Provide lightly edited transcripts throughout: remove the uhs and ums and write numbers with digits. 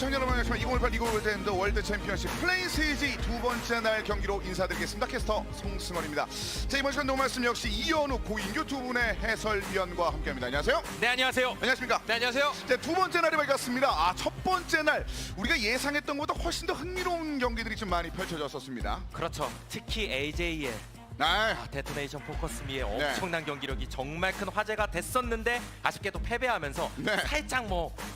시청자 여러분 안녕하십니까. 2018 리그 오브 레전드 월드 챔피언십 플레인 스테이지 두 번째 날 경기로 인사드리겠습니다. 캐스터 송승헌입니다. 자, 이번 시간 너무 말씀 역시 이현우, 고인규 두 분의 해설위원과 함께합니다. 안녕하세요. 네, 안녕하세요. 안녕하십니까. 네, 안녕하세요. 자, 두 번째 날이 밝았습니다. 첫 번째 날 우리가 예상했던 것보다 훨씬 더 흥미로운 경기들이 좀 많이 펼쳐졌었습니다. 그렇죠. 특히 AJ의 데토네이션 포커스미의 엄청난 경기력이 정말 큰 화제가 됐었는데 아쉽게도 패배하면서 살짝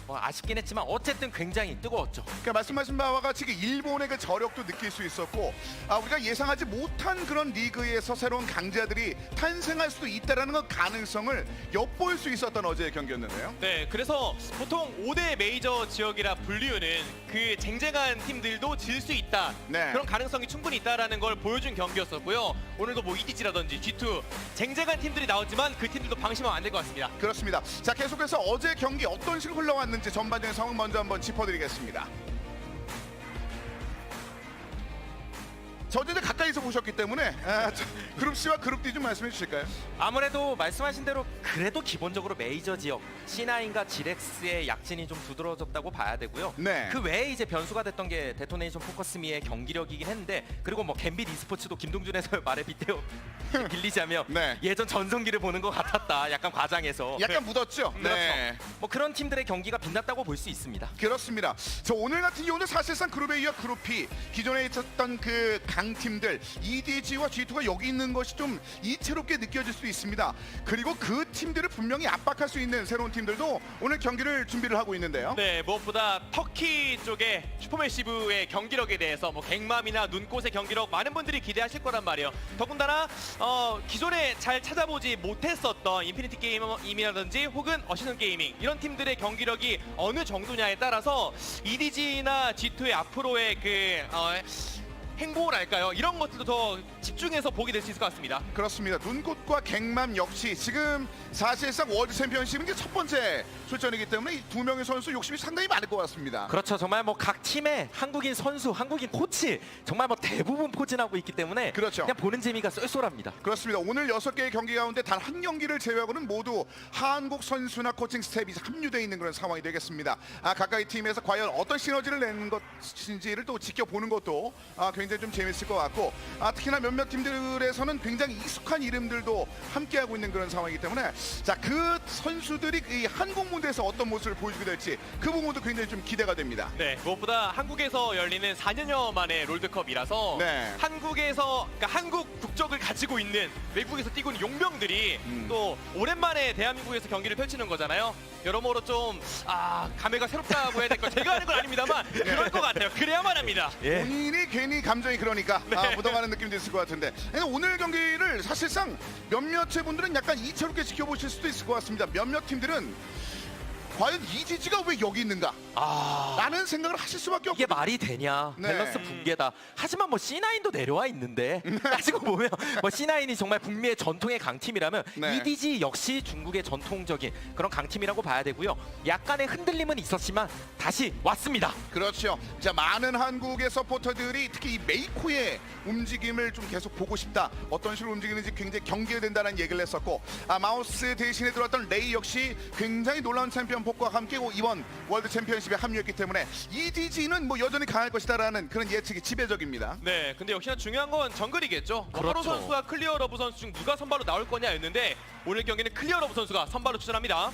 아쉽긴 했지만 어쨌든 굉장히 뜨거웠죠. 그러니까 말씀하신 바와 같이 일본의 그 저력도 느낄 수 있었고 우리가 예상하지 못한 그런 리그에서 새로운 강자들이 탄생할 수도 있다는 그 가능성을 엿볼 수 있었던 어제의 경기였는데요. 네, 그래서 보통 5대 메이저 지역이라 불리우는 그 쟁쟁한 팀들도 질 수 있다. 그런 가능성이 충분히 있다라는 걸 보여준 경기였었고요. 오늘도 EDG라든지 G2 쟁쟁한 팀들이 나오지만 그 팀들도 방심하면 안 될 것 같습니다. 그렇습니다. 자, 계속해서 어제 경기 어떤 식으로 흘러왔는지 전반적인 상황 먼저 한번 짚어드리겠습니다. 저도 이제 가까이서 보셨기 때문에 그룹 C와 그룹 D 좀 말씀해 주실까요? 아무래도 말씀하신 대로 그래도 기본적으로 메이저 지역 C9과 지렉스의 약진이 좀 두드러졌다고 봐야 되고요. 그 외에 이제 변수가 됐던 게 데토네이션 포커스미의 경기력이긴 했는데, 그리고 갬빗 e스포츠도 김동준 해설 말에 빗대어 빌리자면 예전 전성기를 보는 것 같았다. 약간 과장해서. 약간 묻었죠? 그렇죠. 그런 팀들의 경기가 빛났다고 볼 수 있습니다. 그렇습니다. 저 오늘 같은 경우는 사실상 그룹 A와 그룹 B 기존에 있었던 그 강팀들 EDG와 G2가 여기 있는 것이 좀 이채롭게 느껴질 수 있습니다. 그리고 그 팀들을 분명히 압박할 수 있는 새로운 팀들도 오늘 경기를 준비를 하고 있는데요. 네, 무엇보다 터키 쪽의 슈퍼매시브의 경기력에 대해서 갱맘이나 눈꽃의 경기력 많은 분들이 기대하실 거란 말이에요. 더군다나 기존에 잘 찾아보지 못했었던 인피니티 게이밍이라든지 혹은 어시즌 게이밍 이런 팀들의 경기력이 어느 정도냐에 따라서 EDG나 G2의 앞으로의 행보랄까요? 이런 것들도 더 집중해서 보게 될 수 있을 것 같습니다. 그렇습니다. 눈꽃과 갱맘 역시 지금 사실상 월드 챔피언십은 이제 첫 번째 출전이기 때문에 이 두 명의 선수 욕심이 상당히 많을 것 같습니다. 그렇죠. 정말 각 팀의 한국인 선수, 한국인 코치 정말 대부분 포진하고 있기 때문에 그냥 보는 재미가 쏠쏠합니다. 그렇습니다. 오늘 6개의 경기 가운데 단 한 경기를 제외하고는 모두 한국 선수나 코칭 스텝이 합류되어 있는 그런 상황이 되겠습니다. 가까이 팀에서 과연 어떤 시너지를 내는 것인지를 또 지켜보는 것도 굉장히 좀 재밌을 것 같고 특히나 몇몇 팀들에서는 굉장히 익숙한 이름들도 함께하고 있는 그런 상황이기 때문에 그 선수들이 이 한국 무대에서 어떤 모습을 보여주게 될지 그 부분도 굉장히 좀 기대가 됩니다. 네, 무엇보다 한국에서 열리는 4년여 만의 롤드컵이라서 한국에서 한국 국적을 가지고 있는 외국에서 뛰고 있는 용병들이 또 오랜만에 대한민국에서 경기를 펼치는 거잖아요. 여러모로 좀 감회가 새롭다고 해야 될까? 제가 하는 건 아닙니다만 그럴 것 같아요. 그래야만 합니다. 본인이 괜히 감정이 그러니까 묻어가는 느낌도 있을 것 같은데 오늘 경기를 사실상 몇몇의 분들은 약간 이채롭게 지켜보실 수도 있을 것 같습니다. 몇몇 팀들은 과연 EDG가 왜 여기 있는가? 라는 생각을 하실 수밖에 없거든요. 이게 말이 되냐? 밸런스 붕괴다. 하지만 C9도 내려와 있는데 따지고 보면 C9이 정말 북미의 전통의 강팀이라면 EDG 역시 중국의 전통적인 그런 강팀이라고 봐야 되고요. 약간의 흔들림은 있었지만 다시 왔습니다. 그렇죠. 자, 많은 한국의 서포터들이 특히 이 메이코의 움직임을 좀 계속 보고 싶다. 어떤 식으로 움직이는지 굉장히 경계된다는 얘기를 했었고 마우스 대신에 들어왔던 레이 역시 굉장히 놀라운 챔피언 복과 함께 이번 월드 챔피언십에 합류했기 때문에 EDG는 여전히 강할 것이다라는 그런 예측이 지배적입니다. 네, 근데 역시나 중요한 건 정글이겠죠. 하로 선수와 클리어 러브 선수 중 누가 선발로 나올 거냐였는데 오늘 경기는 클리어 러브 선수가 선발로 출전합니다.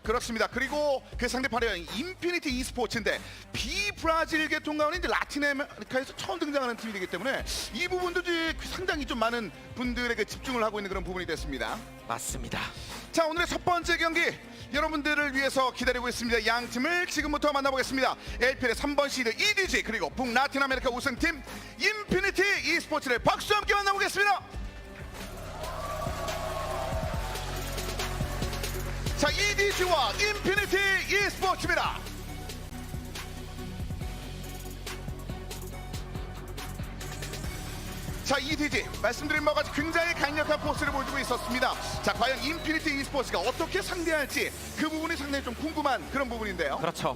그렇습니다. 그리고 그 상대편은 인피니티 e스포츠인데 비브라질 계통 가운데 이제 라틴 아메리카에서 처음 등장하는 팀이기 때문에 이 부분도 상당히 좀 많은 분들에게 집중을 하고 있는 그런 부분이 됐습니다. 맞습니다. 자, 오늘의 첫 번째 경기 여러분들을 위해서 기다리고 있습니다. 양 팀을 지금부터 만나보겠습니다. LPL의 3번 시드 EDG 그리고 북라틴 아메리카 우승팀 인피니티 e스포츠를 박수와 함께 만나보겠습니다. 자, EDG와 인피니티 e스포츠입니다. 자, EDG 말씀드린 바와 같이 굉장히 강력한 포스를 보여주고 있었습니다. 자, 과연 인피니티 e스포츠가 어떻게 상대할지 그 부분이 상당히 좀 궁금한 그런 부분인데요. 그렇죠.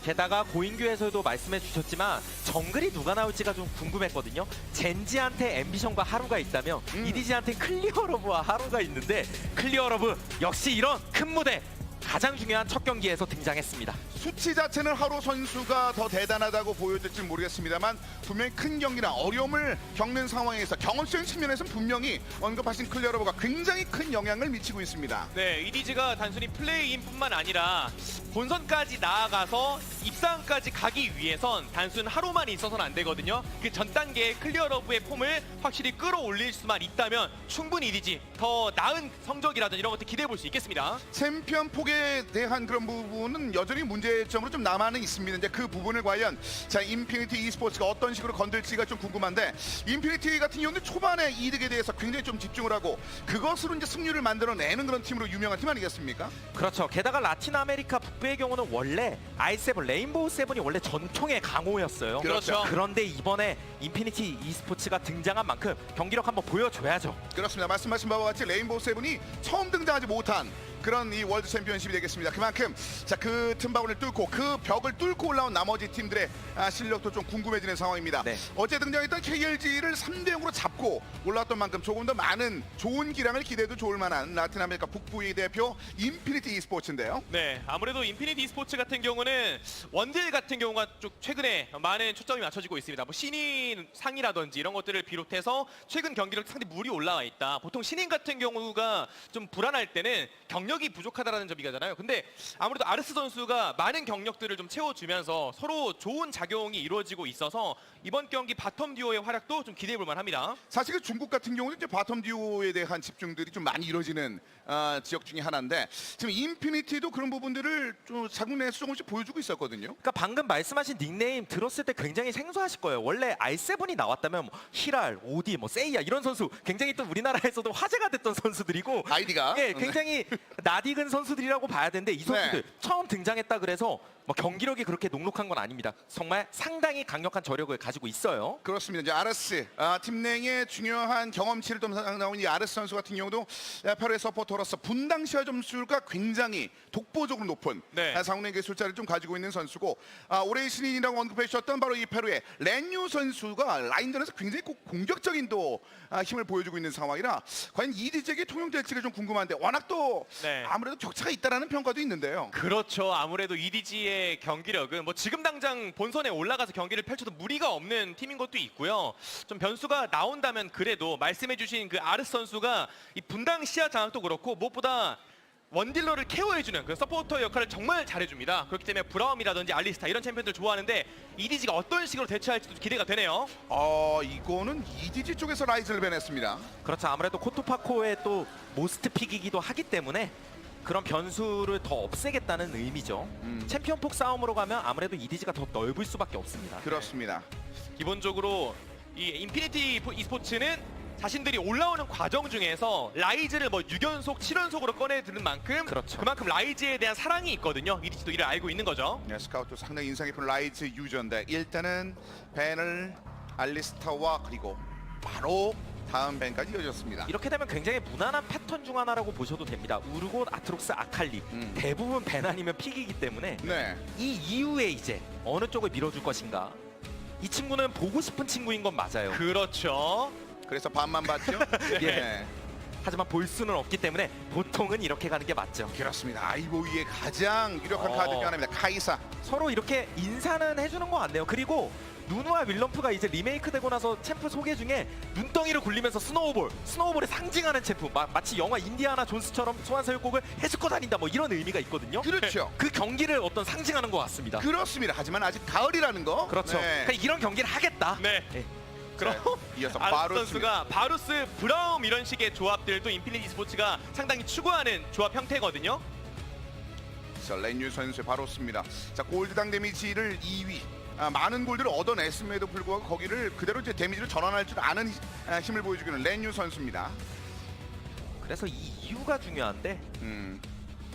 게다가 고인규에서도 말씀해 주셨지만 정글이 누가 나올지가 좀 궁금했거든요. 젠지한테 앰비션과 하루가 있다면 이디지한테 클리어러브와 하루가 있는데 클리어러브 역시 이런 큰 무대 가장 중요한 첫 경기에서 등장했습니다. 수치 자체는 하루 선수가 더 대단하다고 보여질지 모르겠습니다만 분명히 큰 경기나 어려움을 겪는 상황에서 경험적인 측면에서는 분명히 언급하신 클리어러브가 굉장히 큰 영향을 미치고 있습니다. 네, 이디지가 단순히 플레이인뿐만 아니라 본선까지 나아가서 입상까지 가기 위해선 단순 하루만 있어서는 안 되거든요. 그 전 단계의 클리어러브의 폼을 확실히 끌어올릴 수만 있다면 충분히 이디지 더 나은 성적이라든지 이런 것들 기대해 볼 수 있겠습니다. 챔피언 폭에 대한 그런 부분은 여전히 문제점으로 좀 남아는 있습니다. 이제 그 부분을 과연 자 인피니티 e스포츠가 어떤 식으로 건들지가 좀 궁금한데 인피니티 같은 경우는 초반에 이득에 대해서 굉장히 좀 집중을 하고 그것으로 이제 승률을 만들어내는 그런 팀으로 유명한 팀 아니겠습니까? 그렇죠. 게다가 라틴 아메리카 북부의 경우는 원래 i7 레인보우 세븐이 원래 전통의 강호였어요. 그렇죠. 그런데 이번에 인피니티 e스포츠가 등장한 만큼 경기력 한번 보여줘야죠. 그렇습니다. 말씀하신 바와 같이 레인보우 세븐이 처음 등장하지 못한 그런 이 월드 챔피언십이 되겠습니다. 그만큼 자 그 틈바구니를 뚫고 그 벽을 뚫고 올라온 나머지 팀들의 실력도 좀 궁금해지는 상황입니다. 네. 어제 등장했던 KLG를 3대 0으로 잡고 올라왔던 만큼 조금 더 많은 좋은 기량을 기대해도 좋을 만한 라틴 아메리카 북부의 대표 인피니티 e스포츠인데요. 네, 아무래도 인피니티 e스포츠 같은 경우는 원딜 같은 경우가 좀 최근에 많은 초점이 맞춰지고 있습니다. 뭐 신인 상이라든지 이런 것들을 비롯해서 최근 경기력 상당히 물이 올라와 있다. 보통 신인 같은 경우가 좀 불안할 때는 경력이 부족하다라는 점이잖아요. 근데 아무래도 아르스 선수가 많은 경력들을 좀 채워주면서 서로 좋은 작용이 이루어지고 있어서 이번 경기 바텀 듀오의 활약도 좀 기대해 볼 만합니다. 사실 그 중국 같은 경우는 이제 바텀 듀오에 대한 집중들이 좀 많이 이루어지는 지역 중에 하나인데 지금 인피니티도 그런 부분들을 좀 자국내에서 조금씩 보여주고 있었거든요. 그러니까 방금 말씀하신 닉네임 들었을 때 굉장히 생소하실 거예요. 원래 i7이 나왔다면 뭐 히랄, 오디, 뭐 세이야 이런 선수 굉장히 또 우리나라에서도 화제가 됐던 선수들이고 아이디가 예, 굉장히 낯익은 선수들이라고 봐야 되는데 이 선수들 처음 등장했다 그래서 뭐 경기력이 그렇게 녹록한 건 아닙니다. 정말 상당히 강력한 저력을 가지고 있어요. 그렇습니다. 이제 아르스 팀 내의 중요한 경험치를 좀 나온 이 아르스 선수 같은 경우도 페루의 서포터로서 분당 시야 점수가 굉장히 독보적으로 높은 상운의 기술자를 좀 가지고 있는 선수고 올해의 신인이라고 언급해 주셨던 바로 이 페루의 렌유 선수가 라인전에서 굉장히 공격적인 또 힘을 보여주고 있는 상황이라 과연 이디지에게 통용될지가 좀 궁금한데 워낙 또 아무래도 격차가 있다라는 평가도 있는데요. 그렇죠. 아무래도 이디지의 경기력은 뭐 지금 당장 본선에 올라가서 경기를 펼쳐도 무리가 없는 팀인 것도 있고요. 좀 변수가 나온다면 그래도 말씀해주신 그 아르스 선수가 이 분당 시야 장악도 그렇고 무엇보다 원딜러를 케어해주는 그 서포터 역할을 정말 잘해줍니다. 그렇기 때문에 브라움이라든지 알리스타 이런 챔피언들 좋아하는데 이디지가 어떤 식으로 대처할지도 기대가 되네요. 이거는 이디지 쪽에서 라이즈를 배냈습니다. 그렇죠. 아무래도 코토파코의 또 모스트 픽이기도 하기 때문에 그런 변수를 더 없애겠다는 의미죠. 챔피언 폭 싸움으로 가면 아무래도 이디지가 더 넓을 수밖에 없습니다. 그렇습니다. 기본적으로 이 인피니티 e스포츠는 자신들이 올라오는 과정 중에서 라이즈를 뭐 6연속, 7연속으로 꺼내드는 만큼 그만큼 라이즈에 대한 사랑이 있거든요. 이디지도 이를 알고 있는 거죠. 네, 스카우트 상당히 인상 깊은 라이즈 유저인데 일단은 벤을 알리스타와 그리고 바로 다음 밴까지 이어졌습니다. 이렇게 되면 굉장히 무난한 패턴 중 하나라고 보셔도 됩니다. 우르고, 아트록스, 아칼리 대부분 벤 아니면 픽이기 때문에 이 이후에 이제 어느 쪽을 밀어줄 것인가. 이 친구는 보고 싶은 친구인 건 맞아요. 그렇죠. 그래서 반만 봤죠? 예. 하지만 볼 수는 없기 때문에 보통은 이렇게 가는 게 맞죠. 그렇습니다. 아이보이의 가장 유력한 카드 중 하나입니다. 카이사. 서로 이렇게 인사는 해주는 것 같네요. 그리고 누누와 윌럼프가 이제 리메이크 되고 나서 챔프 소개 중에 눈덩이를 굴리면서 스노우볼을 상징하는 챔프 마치 영화 인디아나 존스처럼 소환사역곡을 해수고 다닌다 뭐 이런 의미가 있거든요. 그렇죠. 그 경기를 어떤 상징하는 것 같습니다. 그렇습니다. 하지만 아직 가을이라는 거. 그렇죠. 그러니까 이런 경기를 하겠다. 네. 그럼 이어서 아르스 선수가 바루스, 브라움 이런 식의 조합들도 인피니티 스포츠가 상당히 추구하는 조합 형태거든요. 자, 렌유 선수의 바로스입니다. 자, 골드당 데미지를 2위. 많은 골드를 얻어냈음에도 불구하고 거기를 그대로 이제 데미지를 전환할 줄 아는 힘을 보여주기는 렌유 선수입니다. 그래서 이 이유가 중요한데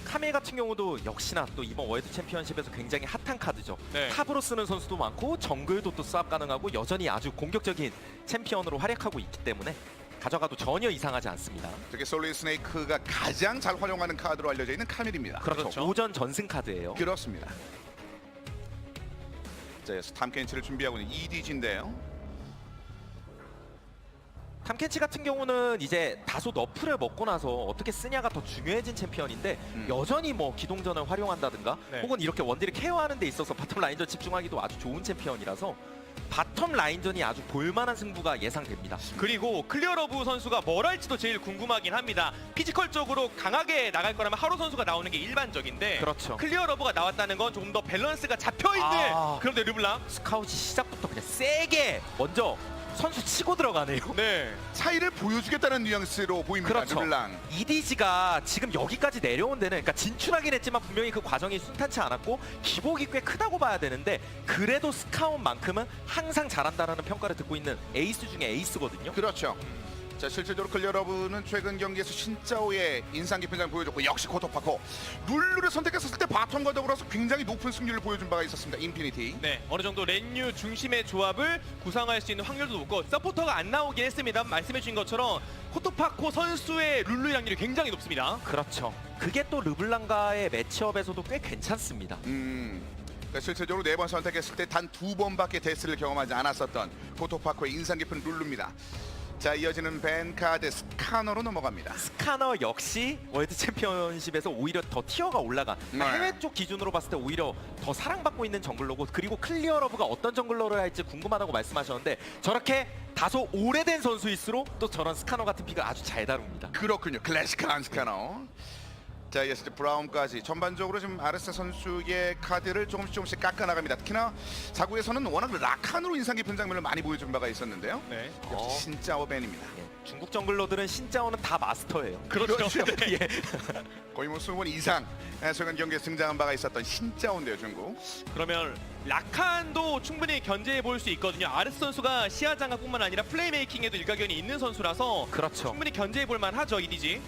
카밀 같은 경우도 역시나 또 이번 월드 챔피언십에서 굉장히 핫한 카드죠. 탑으로 쓰는 선수도 많고 정글도 또 수합 가능하고 여전히 아주 공격적인 챔피언으로 활약하고 있기 때문에 가져가도 전혀 이상하지 않습니다. 특히 솔리드 스네이크가 가장 잘 활용하는 카드로 알려져 있는 카밀입니다. 그렇죠. 오전 전승 카드예요. 그렇습니다. 자, 여기서 탐켄치를 준비하고 있는 EDG인데요. 탐켄치 같은 경우는 이제 다소 너프를 먹고 나서 어떻게 쓰냐가 더 중요해진 챔피언인데 여전히 뭐 기동전을 활용한다든가 네. 혹은 이렇게 원딜을 케어하는 데 있어서 바텀 라인전 집중하기도 아주 좋은 챔피언이라서 바텀 라인전이 아주 볼만한 승부가 예상됩니다. 그리고 클리어러브 선수가 뭘 할지도 제일 궁금하긴 합니다. 피지컬적으로 강하게 나갈 거라면 하루 선수가 나오는 게 일반적인데 그렇죠. 클리어러브가 나왔다는 건 조금 더 밸런스가 잡혀있는 그런데 르블랑 스카웃이 시작부터 그냥 세게 먼저 선수 치고 들어가네요. 네. 차이를 보여주겠다는 뉘앙스로 보입니다. 그렇죠. 르블랑. EDG가 지금 여기까지 내려온 데는 그러니까 진출하긴 했지만 분명히 그 과정이 순탄치 않았고 기복이 꽤 크다고 봐야 되는데 그래도 스카웃만큼은 항상 잘한다라는 평가를 듣고 있는 에이스 중에 에이스거든요. 그렇죠. 자, 실질적으로 클리어러브는 최근 경기에서 신짜오의 인상 깊은 장 보여줬고 역시 코토파코 룰루를 선택했었을 때 바텀과 더불어서 굉장히 높은 승률을 보여준 바가 있었습니다. 인피니티. 네, 어느 정도 렌유 중심의 조합을 구상할 수 있는 확률도 높고 서포터가 안 나오긴 했습니다. 말씀해 주신 것처럼 코토파코 선수의 룰루 확률이 굉장히 높습니다. 그렇죠. 그게 또 르블랑과의 매치업에서도 꽤 괜찮습니다. 그러니까 실질적으로 4번 선택했을 때 단 2번밖에 데스를 경험하지 않았었던 코토파코의 인상 깊은 룰루입니다. 자, 이어지는 벤카드 스카너로 넘어갑니다. 스카너 역시 월드 챔피언십에서 오히려 더 티어가 올라가 그러니까 네. 해외 쪽 기준으로 봤을 때 오히려 더 사랑받고 있는 정글러고 그리고 클리어러브가 어떤 정글러를 할지 궁금하다고 말씀하셨는데 저렇게 다소 오래된 선수일수록 또 저런 스카너 같은 픽을 아주 잘 다룹니다. 그렇군요. 클래식한 스카너. 자, 이어서 이제 브라운까지 전반적으로 지금 아르세 선수의 카드를 조금씩 깎아 나갑니다. 특히나 자구에서는 워낙 라칸으로 인상 깊은 장면을 많이 보여준 바가 있었는데요. 네. 역시 신짜오 벤입니다. 예, 중국 정글러들은 신짜오는 다 마스터예요. 그렇죠. 예. 거의 뭐 20번 이상 최근 경기에 등장한 바가 있었던 신짜오인데요, 중국. 그러면 라칸도 충분히 견제해 볼 수 있거든요. 아르스 선수가 시야 장악뿐만 아니라 플레이메이킹에도 일가견이 있는 선수라서 그렇죠. 충분히 견제해 볼 만하죠, EDG.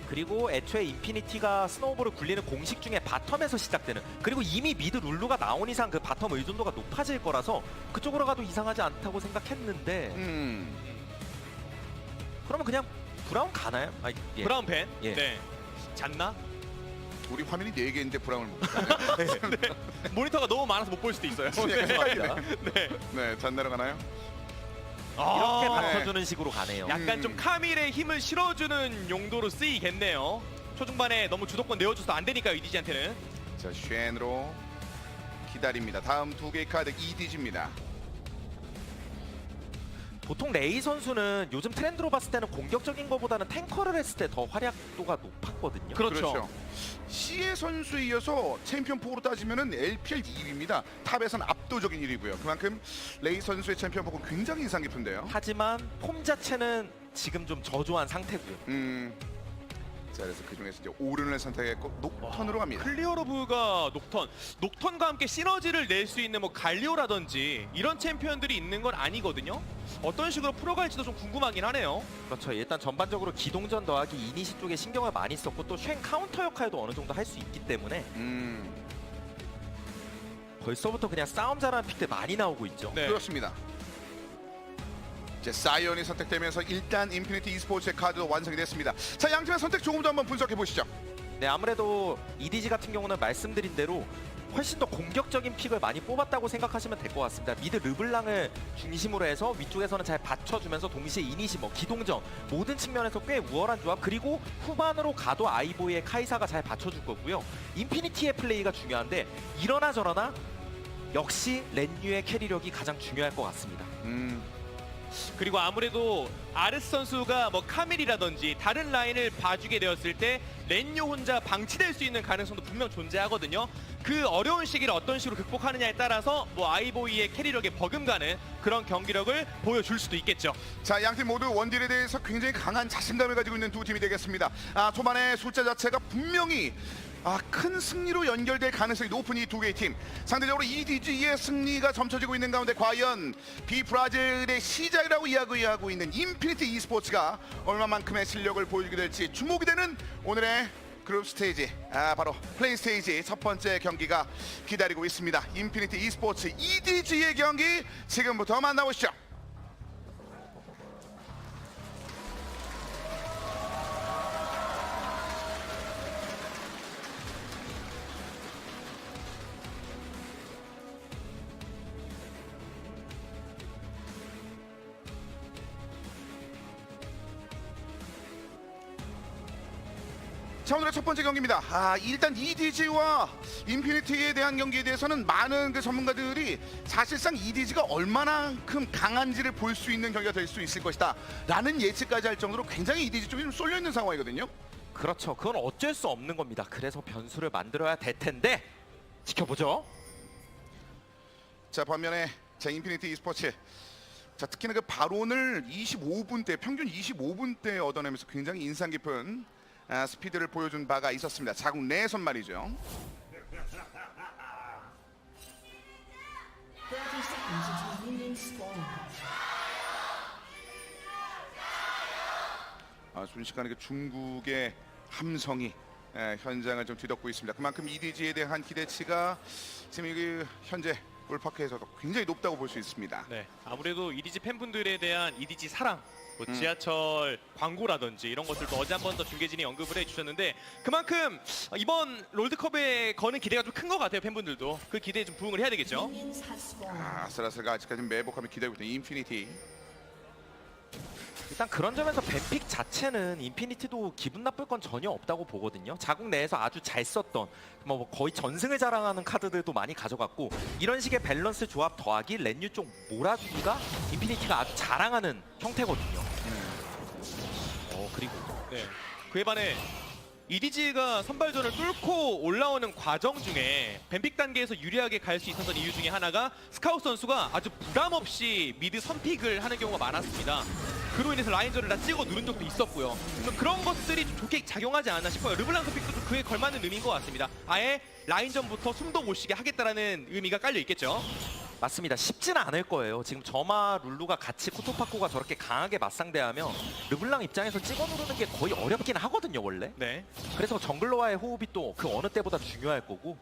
그리고 애초에 인피니티가 스노우볼을 굴리는 공식 중에 바텀에서 시작되는 그리고 이미 미드 룰루가 나온 이상 그 바텀 의존도가 높아질 거라서 그쪽으로 가도 이상하지 않다고 생각했는데 그러면 그냥 브라운 가나요? 아, 예. 브라운 팬. 예. 네. 잤나? 우리 화면이 4개인데 브라운을 못 보네. 모니터가 너무 많아서 못 볼 수도 있어요. 약간 헷갈리네. 네. 네, 잔 내려가나요? 이렇게 아, 받쳐주는 식으로 가네요. 약간 좀 카밀의 힘을 실어주는 용도로 쓰이겠네요. 초중반에 너무 주도권 내어줘서 안 되니까요, EDG한테는. 자, 쉔으로 기다립니다. 다음 2개의 카드 EDG입니다. 보통 레이 선수는 요즘 트렌드로 봤을 때는 공격적인 것보다는 탱커를 했을 때 더 활약도가 높았거든요. 그렇죠. 시에 선수에 이어서 챔피언 폭으로 따지면은 LPL 2위입니다. 탑에서는 압도적인 1위고요. 그만큼 레이 선수의 챔피언 폭은 굉장히 인상 깊은데요. 하지만 폼 자체는 지금 좀 저조한 상태고요. 자, 그래서 그 중에서 이제 오른을 선택했고 녹턴으로 갑니다. 클리어러브가 녹턴과 함께 시너지를 낼 수 있는 뭐 갈리오라든지 이런 챔피언들이 있는 건 아니거든요. 어떤 식으로 풀어갈지도 좀 궁금하긴 하네요. 그렇죠. 일단 전반적으로 기동전 더하기 이니시 쪽에 신경을 많이 썼고 또 쉔 카운터 역할도 어느 정도 할 수 있기 때문에 벌써부터 그냥 싸움 잘하는 픽들 많이 나오고 있죠. 네. 그렇습니다. 이제 사이언이 선택되면서 일단 인피니티 e스포츠의 카드도 완성이 됐습니다. 자, 양팀의 선택 조금 더 한번 분석해 보시죠. 네, 아무래도 EDG 같은 경우는 말씀드린 대로 훨씬 더 공격적인 픽을 많이 뽑았다고 생각하시면 될 것 같습니다. 미드 르블랑을 중심으로 해서 위쪽에서는 잘 받쳐주면서 동시에 이니시, 기동전 모든 측면에서 꽤 우월한 조합 그리고 후반으로 가도 아이보이의 카이사가 잘 받쳐줄 거고요. 인피니티의 플레이가 중요한데 이러나 저러나 역시 렌유의 캐리력이 가장 중요할 것 같습니다. 그리고 아무래도 아르스 선수가 뭐 카밀이라든지 다른 라인을 봐주게 되었을 때 렌요 혼자 방치될 수 있는 가능성도 분명 존재하거든요. 그 어려운 시기를 어떤 식으로 극복하느냐에 따라서 뭐 아이보이의 캐리력에 버금가는 그런 경기력을 보여줄 수도 있겠죠. 자, 양팀 모두 원딜에 대해서 굉장히 강한 자신감을 가지고 있는 두 팀이 되겠습니다. 초반에 숫자 자체가 분명히 큰 승리로 연결될 가능성이 높은 이 두 개의 팀. 상대적으로 EDG의 승리가 점쳐지고 있는 가운데 과연 비브라질의 시작이라고 이야기하고 있는 인피니티 e스포츠가 얼마만큼의 실력을 보여주게 될지 주목이 되는 오늘의 그룹 스테이지, 바로 플레이 스테이지 첫 번째 경기가 기다리고 있습니다. 인피니티 e스포츠 EDG의 경기 지금부터 만나보시죠. 자, 오늘의 첫 번째 경기입니다. 일단 EDG와 인피니티에 대한 경기에 대해서는 많은 그 전문가들이 사실상 EDG가 얼마나큼 강한지를 볼 수 있는 경기가 될 수 있을 것이다 라는 예측까지 할 정도로 굉장히 EDG 쪽이 좀 쏠려 있는 상황이거든요. 그렇죠. 그건 어쩔 수 없는 겁니다. 그래서 변수를 만들어야 될 텐데 지켜보죠. 자, 반면에 자, 인피니티 e스포츠, 자, 특히나 그 바론을 25분대, 평균 25분대 얻어내면서 굉장히 인상 깊은 스피드를 보여준 바가 있었습니다. 자국 내선 말이죠. 순식간에 그 중국의 함성이 현장을 좀 뒤덮고 있습니다. 그만큼 EDG에 대한 기대치가 지금 여기 현재 롤파크에서도 굉장히 높다고 볼 수 있습니다. 네, 아무래도 EDG 팬분들에 대한 EDG 사랑, 뭐 지하철 광고라든지 이런 것들도 어제 한 번 더 중계진이 언급을 해주셨는데 그만큼 이번 롤드컵에 거는 기대가 좀 큰 것 같아요. 팬분들도 그 기대에 좀 부응을 해야 되겠죠. 아슬아슬가 아직까지 매복하며 기다리고 있는 인피니티. 일단 그런 점에서 뱀픽 자체는 인피니티도 기분 나쁠 건 전혀 없다고 보거든요. 자국 내에서 아주 잘 썼던 뭐 거의 전승을 자랑하는 카드들도 많이 가져갔고 이런 식의 밸런스 조합 더하기 렌유 쪽 몰아주기가 인피니티가 아주 자랑하는 형태거든요. 그리고 네, 그에 반해 EDG가 선발전을 뚫고 올라오는 과정 중에 뱀픽 단계에서 유리하게 갈 수 있었던 이유 중에 하나가 스카웃 선수가 아주 부담 없이 미드 선픽을 하는 경우가 많았습니다. 그로 인해서 라인전을 다 찍어 누른 적도 있었고요. 그런 것들이 좀 좋게 작용하지 않았나 싶어요. 르블랑 선픽도 좀 그에 걸맞는 의미인 것 같습니다. 아예 라인전부터 숨도 못 쉬게 하겠다라는 의미가 깔려 있겠죠. 맞습니다. 쉽지는 않을 거예요. 지금 저마 룰루가 같이 코토파코가 저렇게 강하게 맞상대하면 르블랑 입장에서 찍어 누르는 게 거의 어렵긴 하거든요, 원래. 네. 그래서 정글러와의 호흡이 또 그 어느 때보다 중요할 거고.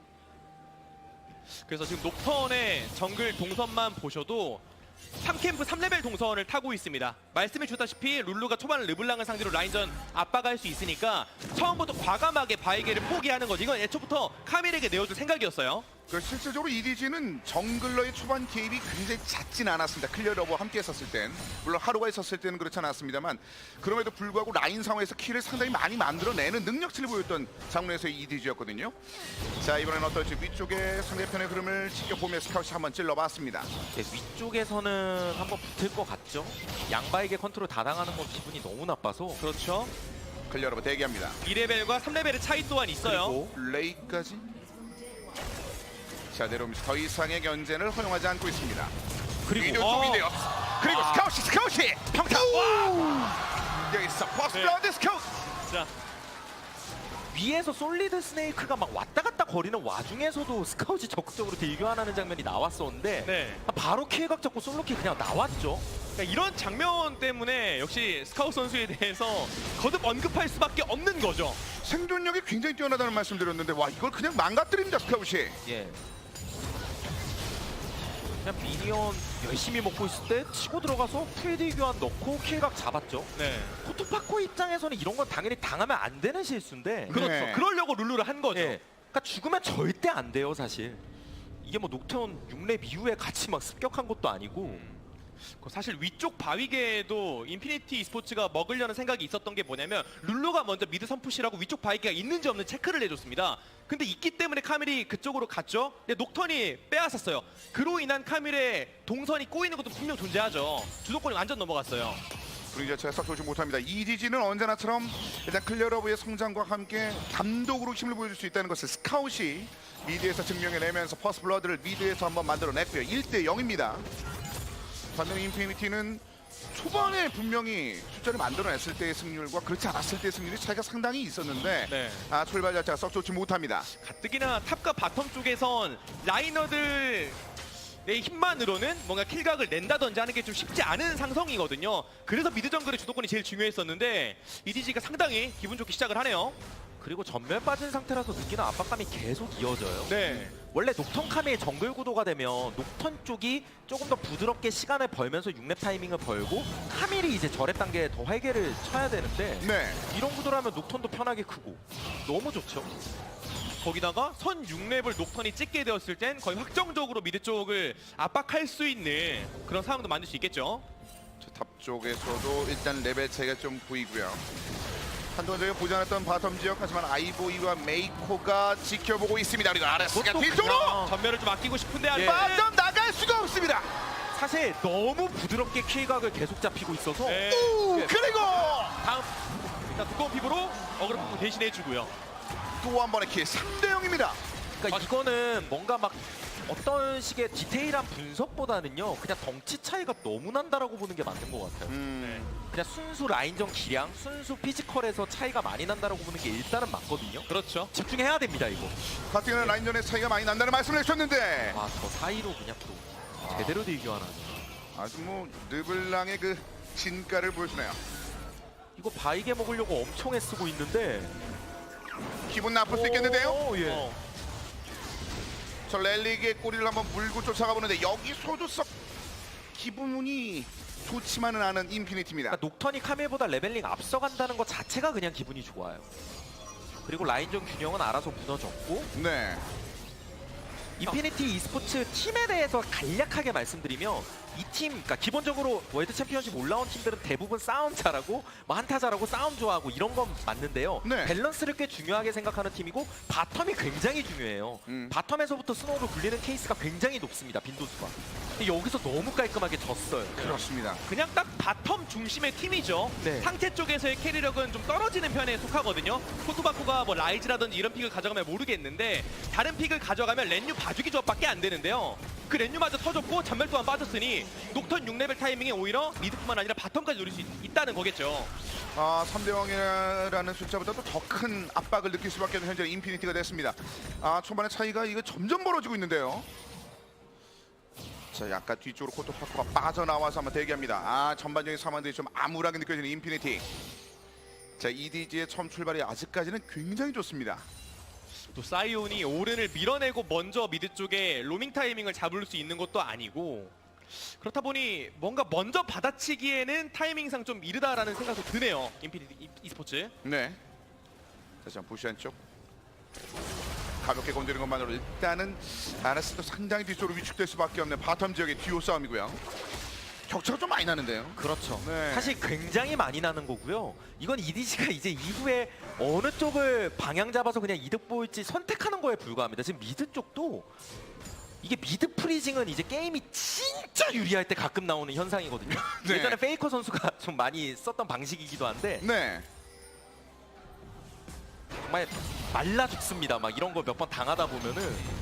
그래서 지금 녹턴의 정글 동선만 보셔도 3캠프 3레벨 동선을 타고 있습니다. 말씀해 주다시피 룰루가 초반 르블랑을 상대로 라인전 압박할 수 있으니까 처음부터 과감하게 바이게를 포기하는 거지. 이건 애초부터 카밀에게 내어줄 생각이었어요. 실질적으로 EDG는 정글러의 초반 개입이 굉장히 잦진 않았습니다. 클리어러브와 함께 했었을 땐, 물론 하루가 있었을 때는 그렇지 않았습니다만 그럼에도 불구하고 라인 상황에서 킬을 상당히 많이 만들어내는 능력치를 보였던 장르에서의 EDG였거든요. 자, 이번엔 어떨지 위쪽에 상대편의 흐름을 지켜보며 스카웃이 한번 찔러봤습니다. 네, 위쪽에서는 한번 붙을 것 같죠? 양바에게 컨트롤 다 당하는 건 기분이 너무 나빠서. 그렇죠. 클리어러브 대기합니다. 2레벨과 3레벨의 차이 또한 있어요. 그리고 레이까지. 자, 내려오면서 더 이상의 견제를 허용하지 않고 있습니다. 그리고 위도 쪽인데요. 그리고 스카웃이 평타. 여기 있어. 퍼스트라운드 스카웃. 자, 위에서 솔리드 스네이크가 막 왔다 갔다 거리는 와중에서도 스카웃이 적극적으로 딜교환하는 장면이 나왔었는데 네. 바로 킬각 잡고 솔로킬 그냥 나왔죠. 그러니까 이런 장면 때문에 역시 스카웃 선수에 대해서 거듭 언급할 수밖에 없는 거죠. 생존력이 굉장히 뛰어나다는 말씀드렸는데 와, 이걸 그냥 망가뜨립니다, 스카웃이. 예. 그냥 미니언 열심히 먹고 있을 때 치고 들어가서 풀딜 교환 넣고 킬각 잡았죠. 네. 코토파코 입장에서는 이런 건 당연히 당하면 안 되는 실수인데. 그렇죠. 네. 그러려고 룰루를 한 거죠. 예. 그러니까 죽으면 절대 안 돼요, 사실. 이게 뭐 녹태온 6렙 이후에 같이 막 습격한 것도 아니고. 사실 위쪽 바위계에도 인피니티 e스포츠가 먹으려는 생각이 있었던 게 뭐냐면 룰루가 먼저 미드 선푸시라고 위쪽 바위계가 있는지 없는지 체크를 해줬습니다. 근데 있기 때문에 카밀이 그쪽으로 갔죠. 근데 녹턴이 빼앗았어요. 그로 인한 카밀의 동선이 꼬이는 것도 분명 존재하죠. 주도권이 완전 넘어갔어요. 분위기 자체가 썩 좋지 못합니다. EDG는 언제나처럼 일단 클리어러브의 성장과 함께 단독으로 힘을 보여줄 수 있다는 것을 스카웃이 미드에서 증명해내면서 퍼스트 블러드를 미드에서 한번 만들어냈고요. 1대 0입니다. 반면 인피니티는 초반에 분명히 숫자를 만들어냈을 때의 승률과 그렇지 않았을 때의 승률이 차이가 상당히 있었는데 네. 출발 자체가 썩 좋지 못합니다. 가뜩이나 탑과 바텀 쪽에선 라이너들 내 힘만으로는 뭔가 킬각을 낸다든지 하는 게 좀 쉽지 않은 상성이거든요. 그래서 미드 정글의 주도권이 제일 중요했었는데 EDG가 상당히 기분 좋게 시작을 하네요. 그리고 전멸 빠진 상태라서 느끼는 압박감이 계속 이어져요. 네. 원래 녹턴 카밀 정글 구도가 되면 녹턴 쪽이 조금 더 부드럽게 시간을 벌면서 6렙 타이밍을 벌고 카밀이 이제 저랩 단계에 더 활개를 쳐야 되는데 네. 이런 구도라면 녹턴도 편하게 크고 너무 좋죠. 거기다가 선 6렙을 녹턴이 찍게 되었을 땐 거의 확정적으로 미드 쪽을 압박할 수 있는 그런 상황도 만들 수 있겠죠. 탑 쪽에서도 일단 레벨 차이가 좀 보이고요. 한동안 저희가 보지 않았던 바텀 지역 하지만 아이보이와 메이코가 지켜보고 있습니다. 그리고 아레스가 그것도 뒤쪽으로 그냥 전멸을 좀 아끼고 싶은데 예. 빠져나갈 수가 없습니다. 사실 너무 부드럽게 킬각을 계속 잡히고 있어서 네. 그리고 다음 일단 두꺼운 피부로 어그로 폭풍 대신해주고요. 또 한 번의 킬 3대 0입니다. 그러니까 이거는 뭔가 막 어떤 식의 디테일한 분석보다는요 그냥 덩치 차이가 너무 난다라고 보는 게 맞는 것 같아요. 그냥 순수 라인전 기량, 순수 피지컬에서 차이가 많이 난다라고 보는 게 일단은 맞거든요. 그렇죠. 집중해야 됩니다 이거. 가뜩이나 라인전의 차이가 많이 난다는 말씀을 해주셨는데 아 저 사이로 그냥 또 제대로 딜교환하죠. 아주 뭐 르블랑의 그 진가를 보여주네요. 이거 바이게 먹으려고 엄청 애쓰고 있는데 기분 나쁠 수 있겠는데요. 오, 예. 저 랠리의 꼬리를 한번 물고 쫓아가 보는데 여기 소주석 기분이 좋지만은 않은 인피니티입니다. 그러니까 녹턴이 카멜보다 레벨링 앞서간다는 것 자체가 그냥 기분이 좋아요. 그리고 라인전 균형은 알아서 무너졌고 네. 인피니티 e스포츠 팀에 대해서 간략하게 말씀드리면 이 팀, 그러니까 기본적으로 월드 챔피언십 올라온 팀들은 대부분 싸움 잘하고 뭐 한타 잘하고 싸움 좋아하고 이런 건 맞는데요. 네. 밸런스를 꽤 중요하게 생각하는 팀이고 바텀이 굉장히 중요해요. 바텀에서부터 스노우를 굴리는 케이스가 굉장히 높습니다. 빈도수가. 근데 여기서 너무 깔끔하게 졌어요. 그렇습니다. 그냥 딱 바텀 중심의 팀이죠. 네. 상태 쪽에서의 캐리력은 좀 떨어지는 편에 속하거든요. 포토바쿠가 뭐 라이즈라든지 이런 픽을 가져가면 모르겠는데 다른 픽을 가져가면 렌유 봐주기 조합밖에 안 되는데요. 그 렌유마저 터졌고 전멸 또한 빠졌으니 녹턴 6레벨 타이밍에 오히려 미드뿐만 아니라 바텀까지 노릴 수 있다는 거겠죠. 아, 3대 0이라는 숫자보다도 더 큰 압박을 느낄 수밖에 없는 현재 인피니티가 됐습니다. 아, 초반의 차이가 이거 점점 벌어지고 있는데요. 자, 약간 뒤쪽으로 코토파쿠가 빠져나와서 한번 대기합니다. 아, 전반적인 상황들이 좀 암울하게 느껴지는 인피니티. 자, EDG의 처음 출발이 아직까지는 굉장히 좋습니다. 또 사이온이 오른을 밀어내고 먼저 미드 쪽에 로밍 타이밍을 잡을 수 있는 것도 아니고 그렇다 보니 뭔가 먼저 받아치기에는 타이밍상 좀 이르다라는 생각도 드네요. 인피니티 e스포츠. 네. 다시 한번 부시한 쪽. 가볍게 건드리는 것만으로 일단은 아레스도 상당히 뒤쪽으로 위축될 수밖에 없는 바텀 지역의 듀오 싸움이고요. 격차가 좀 많이 나는데요. 그렇죠. 네. 사실 굉장히 많이 나는 거고요. 이건 EDG가 이제 이후에 어느 쪽을 방향 잡아서 그냥 이득 보일지 선택하는 거에 불과합니다. 지금 미드 쪽도 이게 미드 프리징은 이제 게임이 진짜 유리할 때 가끔 나오는 현상이거든요. 네. 예전에 페이커 선수가 좀 많이 썼던 방식이기도 한데 네. 정말 말라 죽습니다. 막 이런 거 몇 번 당하다 보면은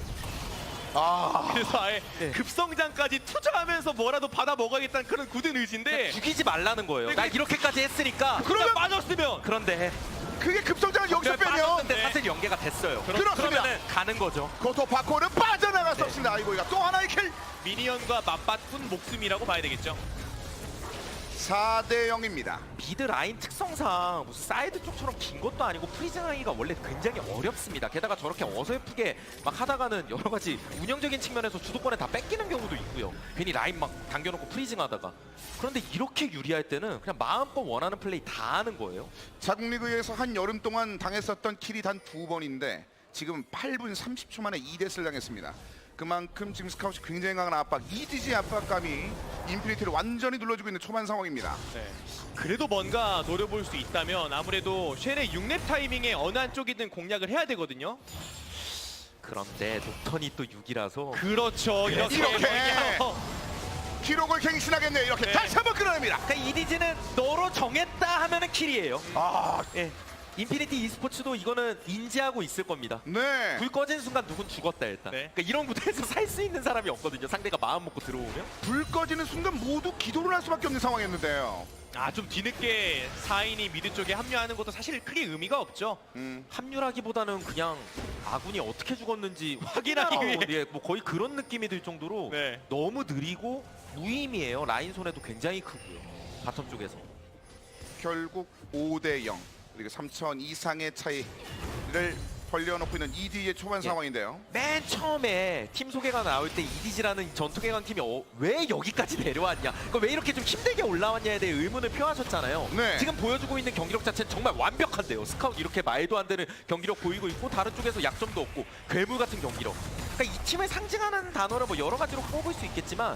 아, 그래서 아예 네. 급성장까지 투자하면서 뭐라도 받아 먹어야겠다는 그런 굳은 의지인데 죽이지 말라는 거예요. 나 이렇게까지 했으니까. 그러면 빠졌으면 그런데 그게 급성장을 여기서 빼면 빠졌는데 네. 사실 연계가 됐어요. 그렇습니다. 그러면은 가는 거죠. 코토파쿠는 빠져나갔었습니다. 아이고이가 또 하나의 킬. 미니언과 맞바꾼 목숨이라고 봐야 되겠죠. 4대 0입니다. 미드 라인 특성상 무슨 사이드 쪽처럼 긴 것도 아니고 프리징하기가 원래 굉장히 어렵습니다. 게다가 저렇게 어설프게 막 하다가는 여러 가지 운영적인 측면에서 주도권에 다 뺏기는 경우도 있고요. 괜히 라인 막 당겨놓고 프리징하다가. 그런데 이렇게 유리할 때는 그냥 마음껏 원하는 플레이 다 하는 거예요. 자국 리그에서 한 여름 동안 당했었던 킬이 단 2번인데 지금 8분 30초 만에 2대스를 당했습니다. 그만큼 지금 스카웃이 굉장히 강한 압박, EDG 압박감이 인피니티를 완전히 눌러주고 있는 초반 상황입니다. 네. 그래도 뭔가 노려볼 수 있다면 아무래도 쉘의 6렙 타이밍에 어느 한쪽이든 공략을 해야 되거든요. 그런데 녹턴이 또 6이라서 그렇죠. 이렇게. 기록을 갱신하겠네요. 이렇게 네. 다시 한번 끌어냅니다. 그러니까 EDG는 너로 정했다 하면은 킬이에요. 아, 예. 인피니티 e스포츠도 이거는 인지하고 있을 겁니다. 네. 불 꺼진 순간 누군 죽었다 일단. 네. 그러니까 이런 구도에서 살 수 있는 사람이 없거든요. 상대가 마음 먹고 들어오면. 불 꺼지는 순간 모두 기도를 할 수밖에 없는 상황이었는데요. 아, 좀 뒤늦게 4인이 미드 쪽에 합류하는 것도 사실 크게 의미가 없죠. 합류라기보다는 그냥 아군이 어떻게 죽었는지 확인하기 확인하러, 위해. 예, 뭐 거의 그런 느낌이 들 정도로 네. 너무 느리고 무의미해요. 라인 손해도 굉장히 크고요. 바텀 쪽에서. 결국 5대 0. 그리고 3천 이상의 차이를 벌려놓고 있는 ED의 초반 예. 상황인데요. 맨 처음에 팀 소개가 나올 때 EDG라는 전투 강 팀이 왜 여기까지 내려왔냐, 그러니까 왜 이렇게 좀 힘들게 올라왔냐에 대해 의문을 표하셨잖아요. 네. 지금 보여주고 있는 경기력 자체는 정말 완벽한데요. 스카웃 이렇게 말도 안 되는 경기력 보이고 있고 다른 쪽에서 약점도 없고 괴물 같은 경기력. 그러니까 이 팀을 상징하는 단어를 뭐 여러 가지로 뽑을 수 있겠지만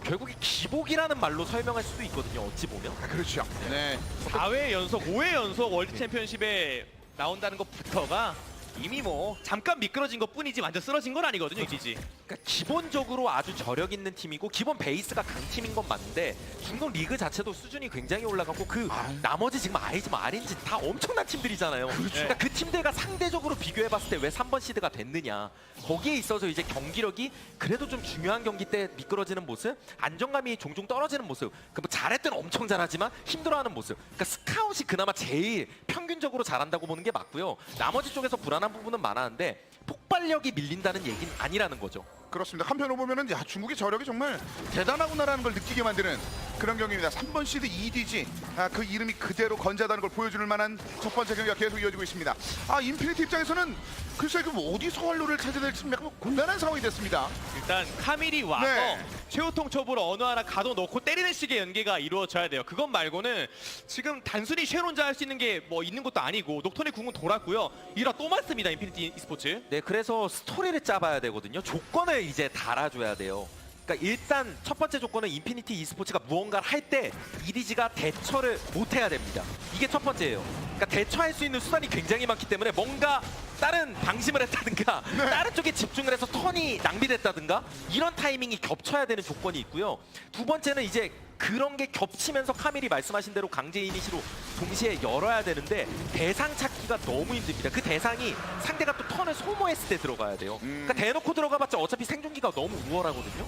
결국에 기복이라는 말로 설명할 수도 있거든요. 어찌 보면. 그렇죠. 네. 4회 연속, 5회 연속 월드 챔피언십에 나온다는 것부터가 이미 뭐 잠깐 미끄러진 것 뿐이지 완전 쓰러진 건 아니거든요, 이지지. 그러니까 기본적으로 아주 저력 있는 팀이고 기본 베이스가 강팀인 건 맞는데 중동 리그 자체도 수준이 굉장히 올라갔고 그 나머지 지금 아이즈마 RNG 다 엄청난 팀들이잖아요. 그러니까 그 팀들과 상대적으로 비교해봤을 때 왜 3번 시드가 됐느냐. 거기에 있어서 이제 경기력이 그래도 좀 중요한 경기 때 미끄러지는 모습, 안정감이 종종 떨어지는 모습. 뭐 잘할 때는 엄청 잘하지만 힘들어하는 모습. 그러니까 스카웃이 그나마 제일 평균적으로 잘한다고 보는 게 맞고요. 나머지 쪽에서 불안한 부분은 많았는데 폭발력이 밀린다는 얘기는 아니라는 거죠. 그렇습니다. 한편으로 보면은 야, 중국의 저력이 정말 대단하구나라는 걸 느끼게 만드는 그런 경기입니다. 3번 시드 EDG 그 이름이 그대로 건재하다는 걸 보여줄 만한 첫 번째 경기가 계속 이어지고 있습니다. 인피니티 입장에서는 글쎄 어디서 활로를 찾아야 될지 약간 곤란한 상황이 됐습니다. 일단 카밀이 와서 네. 최후통 첩으로 어느 하나 가둬놓고 때리는 식의 연계가 이루어져야 돼요. 그것 말고는 지금 단순히 쉐 혼자 할 수 있는 게 뭐 있는 것도 아니고 녹턴의 궁은 돌았고요. 이라 또 맞습니다, 인피니티 e스포츠. 네, 그래서 스토리를 짜봐야 되거든요. 조건을 이제 달아줘야 돼요. 그러니까 일단 첫 번째 조건은 인피니티 e스포츠가 무언가를 할 때 EDG가 대처를 못해야 됩니다. 이게 첫 번째예요. 그러니까 대처할 수 있는 수단이 굉장히 많기 때문에 뭔가 다른 방심을 했다든가 다른 쪽에 집중을 해서 턴이 낭비됐다든가 이런 타이밍이 겹쳐야 되는 조건이 있고요. 두 번째는 이제 그런 게 겹치면서 카밀이 말씀하신 대로 강제 이니시로 동시에 열어야 되는데 대상 찾기가 너무 힘듭니다. 그 대상이 상대가 또 턴을 소모했을 때 들어가야 돼요. 그러니까 대놓고 들어가봤자 어차피 생존기가 너무 우월하거든요.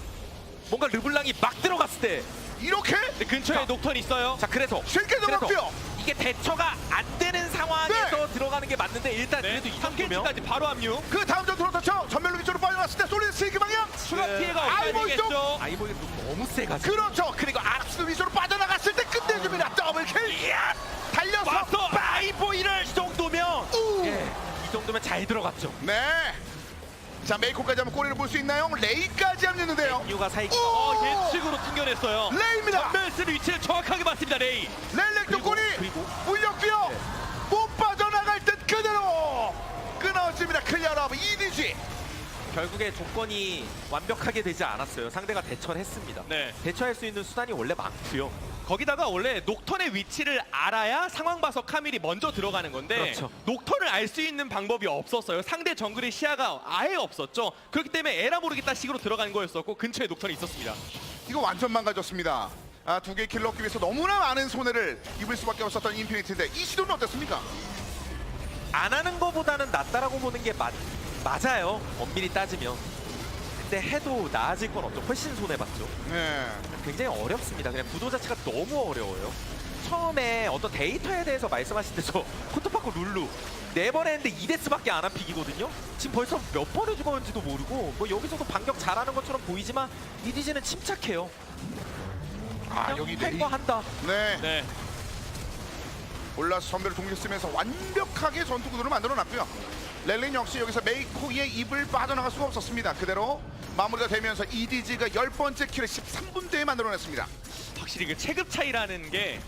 뭔가 르블랑이 막 들어갔을 때 이렇게 근데 근처에 녹턴 있어요. 자 그래서 쉽게 들어갔고요. 이게 대처가 안 되는 상황에서 들어가는 게 맞는데 일단 네, 그래도 이 정도면 3캔치까지 바로 압류. 그 다음 전투로 터쳐 전멸로 위쪽으로 빠져나갔을 때 솔리드 스틱 방향. 추가 피해가 아이고, 없어야겠죠. 아이보이 너무 세가지고 그렇죠. 그리고 아랍스도 위쪽으로 빠져나갔을 때 끝내줍니다. 더블킬. 이야! 달려서 왔어! 아이보이를 이 정도면 우! 예, 이 정도면 잘 들어갔죠. 네. 자 메이코까지 한번 꼬리를 볼 수 있나요? 레이까지 합류는데요. 이유가 사이 예측으로 튕겨냈어요. 레이입니다. 전멸스 위치를 정확하게 봤습니다, 레이. 렐렉도 꼬리 그리고 물렸고요. 네. 못 빠져나갈 듯 그대로 끊어집니다. 클리어업 EDG. 결국에 조건이 완벽하게 되지 않았어요. 상대가 대처를 했습니다. 네. 대처할 수 있는 수단이 원래 많고요. 거기다가 원래 녹턴의 위치를 알아야 상황 봐서 카밀이 먼저 들어가는 건데 그렇죠. 녹턴을 알 수 있는 방법이 없었어요. 상대 정글의 시야가 아예 없었죠. 그렇기 때문에 에라 모르겠다 식으로 들어간 거였었고 근처에 녹턴이 있었습니다. 이거 완전 망가졌습니다. 두 개의 킬러 얻기 위해서 너무나 많은 손해를 입을 수밖에 없었던 인피니티인데 이 시도는 어땠습니까? 안 하는 거보다는 낫다라고 보는 게 맞아요. 엄밀히 따지면. 근데 해도 나아질 건 없죠. 훨씬 손해봤죠. 네. 굉장히 어렵습니다. 그냥 구도 자체가 너무 어려워요. 처음에 어떤 데이터에 대해서 말씀하신 데서 코토파코 룰루 4번 했는데 2데스밖에 안 한 픽이거든요. 지금 벌써 몇 번을 죽었는지도 모르고 뭐 여기서도 반격 잘하는 것처럼 보이지만 EDG는 침착해요. 여기 거 한다. 네. 네. 올라서 전멸을 동시에 쓰면서 완벽하게 전투 구도를 만들어놨고요. 렐린 역시 여기서 메이코의 입을 빠져나갈 수가 없었습니다. 그대로 마무리가 되면서 EDG가 10번째 킬을 13분대에 만들어냈습니다. 확실히 그 체급 차이라는 게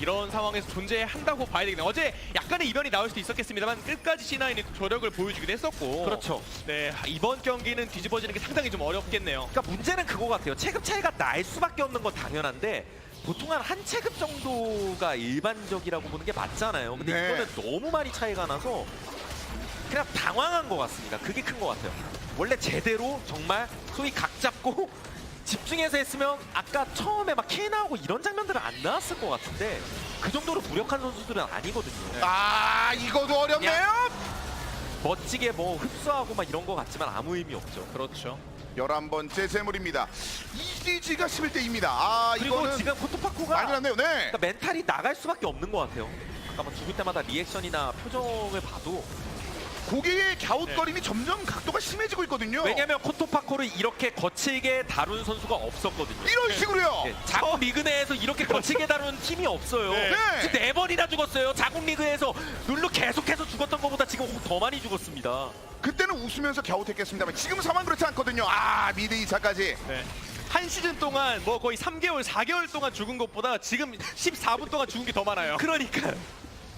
이런 상황에서 존재한다고 봐야 되겠네요. 어제 약간의 이변이 나올 수도 있었겠습니다만 끝까지 C9이 조력을 보여주기도 했었고 그렇죠. 네, 이번 경기는 뒤집어지는 게 상당히 좀 어렵겠네요. 그러니까 문제는 그거 같아요. 체급 차이가 날 수밖에 없는 건 당연한데 보통 한 체급 정도가 일반적이라고 보는 게 맞잖아요. 근데 네. 이거는 너무 많이 차이가 나서 그냥 당황한 것 같습니다. 그게 큰 것 같아요. 원래 제대로 정말 소위 각 잡고 집중해서 했으면 아까 처음에 막 K 나오고 이런 장면들은 안 나왔을 것 같은데 그 정도로 무력한 선수들은 아니거든요. 이거도 어렵네요. 멋지게 뭐 흡수하고 막 이런 거 같지만 아무 의미 없죠. 그렇죠. 11번째 재물입니다. EDG가 11대입니다. 그리고 이거는 지금 코토파코가 많이 났네요. 네. 그러니까 멘탈이 나갈 수밖에 없는 것 같아요. 아까 뭐 죽을 때마다 리액션이나 표정을 봐도 고개의 갸웃거림이 점점 각도가 심해지고 있거든요. 왜냐면 코토파코를 이렇게 거칠게 다룬 선수가 없었거든요. 이런 식으로요. 네, 자국 리그 내에서 이렇게 거칠게 다룬 팀이 없어요. 네. 지금 4번이나 죽었어요. 자국 리그에서 룰루 계속해서 죽었던 것보다 지금 더 많이 죽었습니다. 그때는 웃으면서 갸웃했겠습니다만 지금 상황 그렇지 않거든요. 미드 2차까지. 네. 한 시즌 동안 뭐 거의 3개월, 4개월 동안 죽은 것보다 지금 14분 동안 죽은 게 더 많아요. 그러니까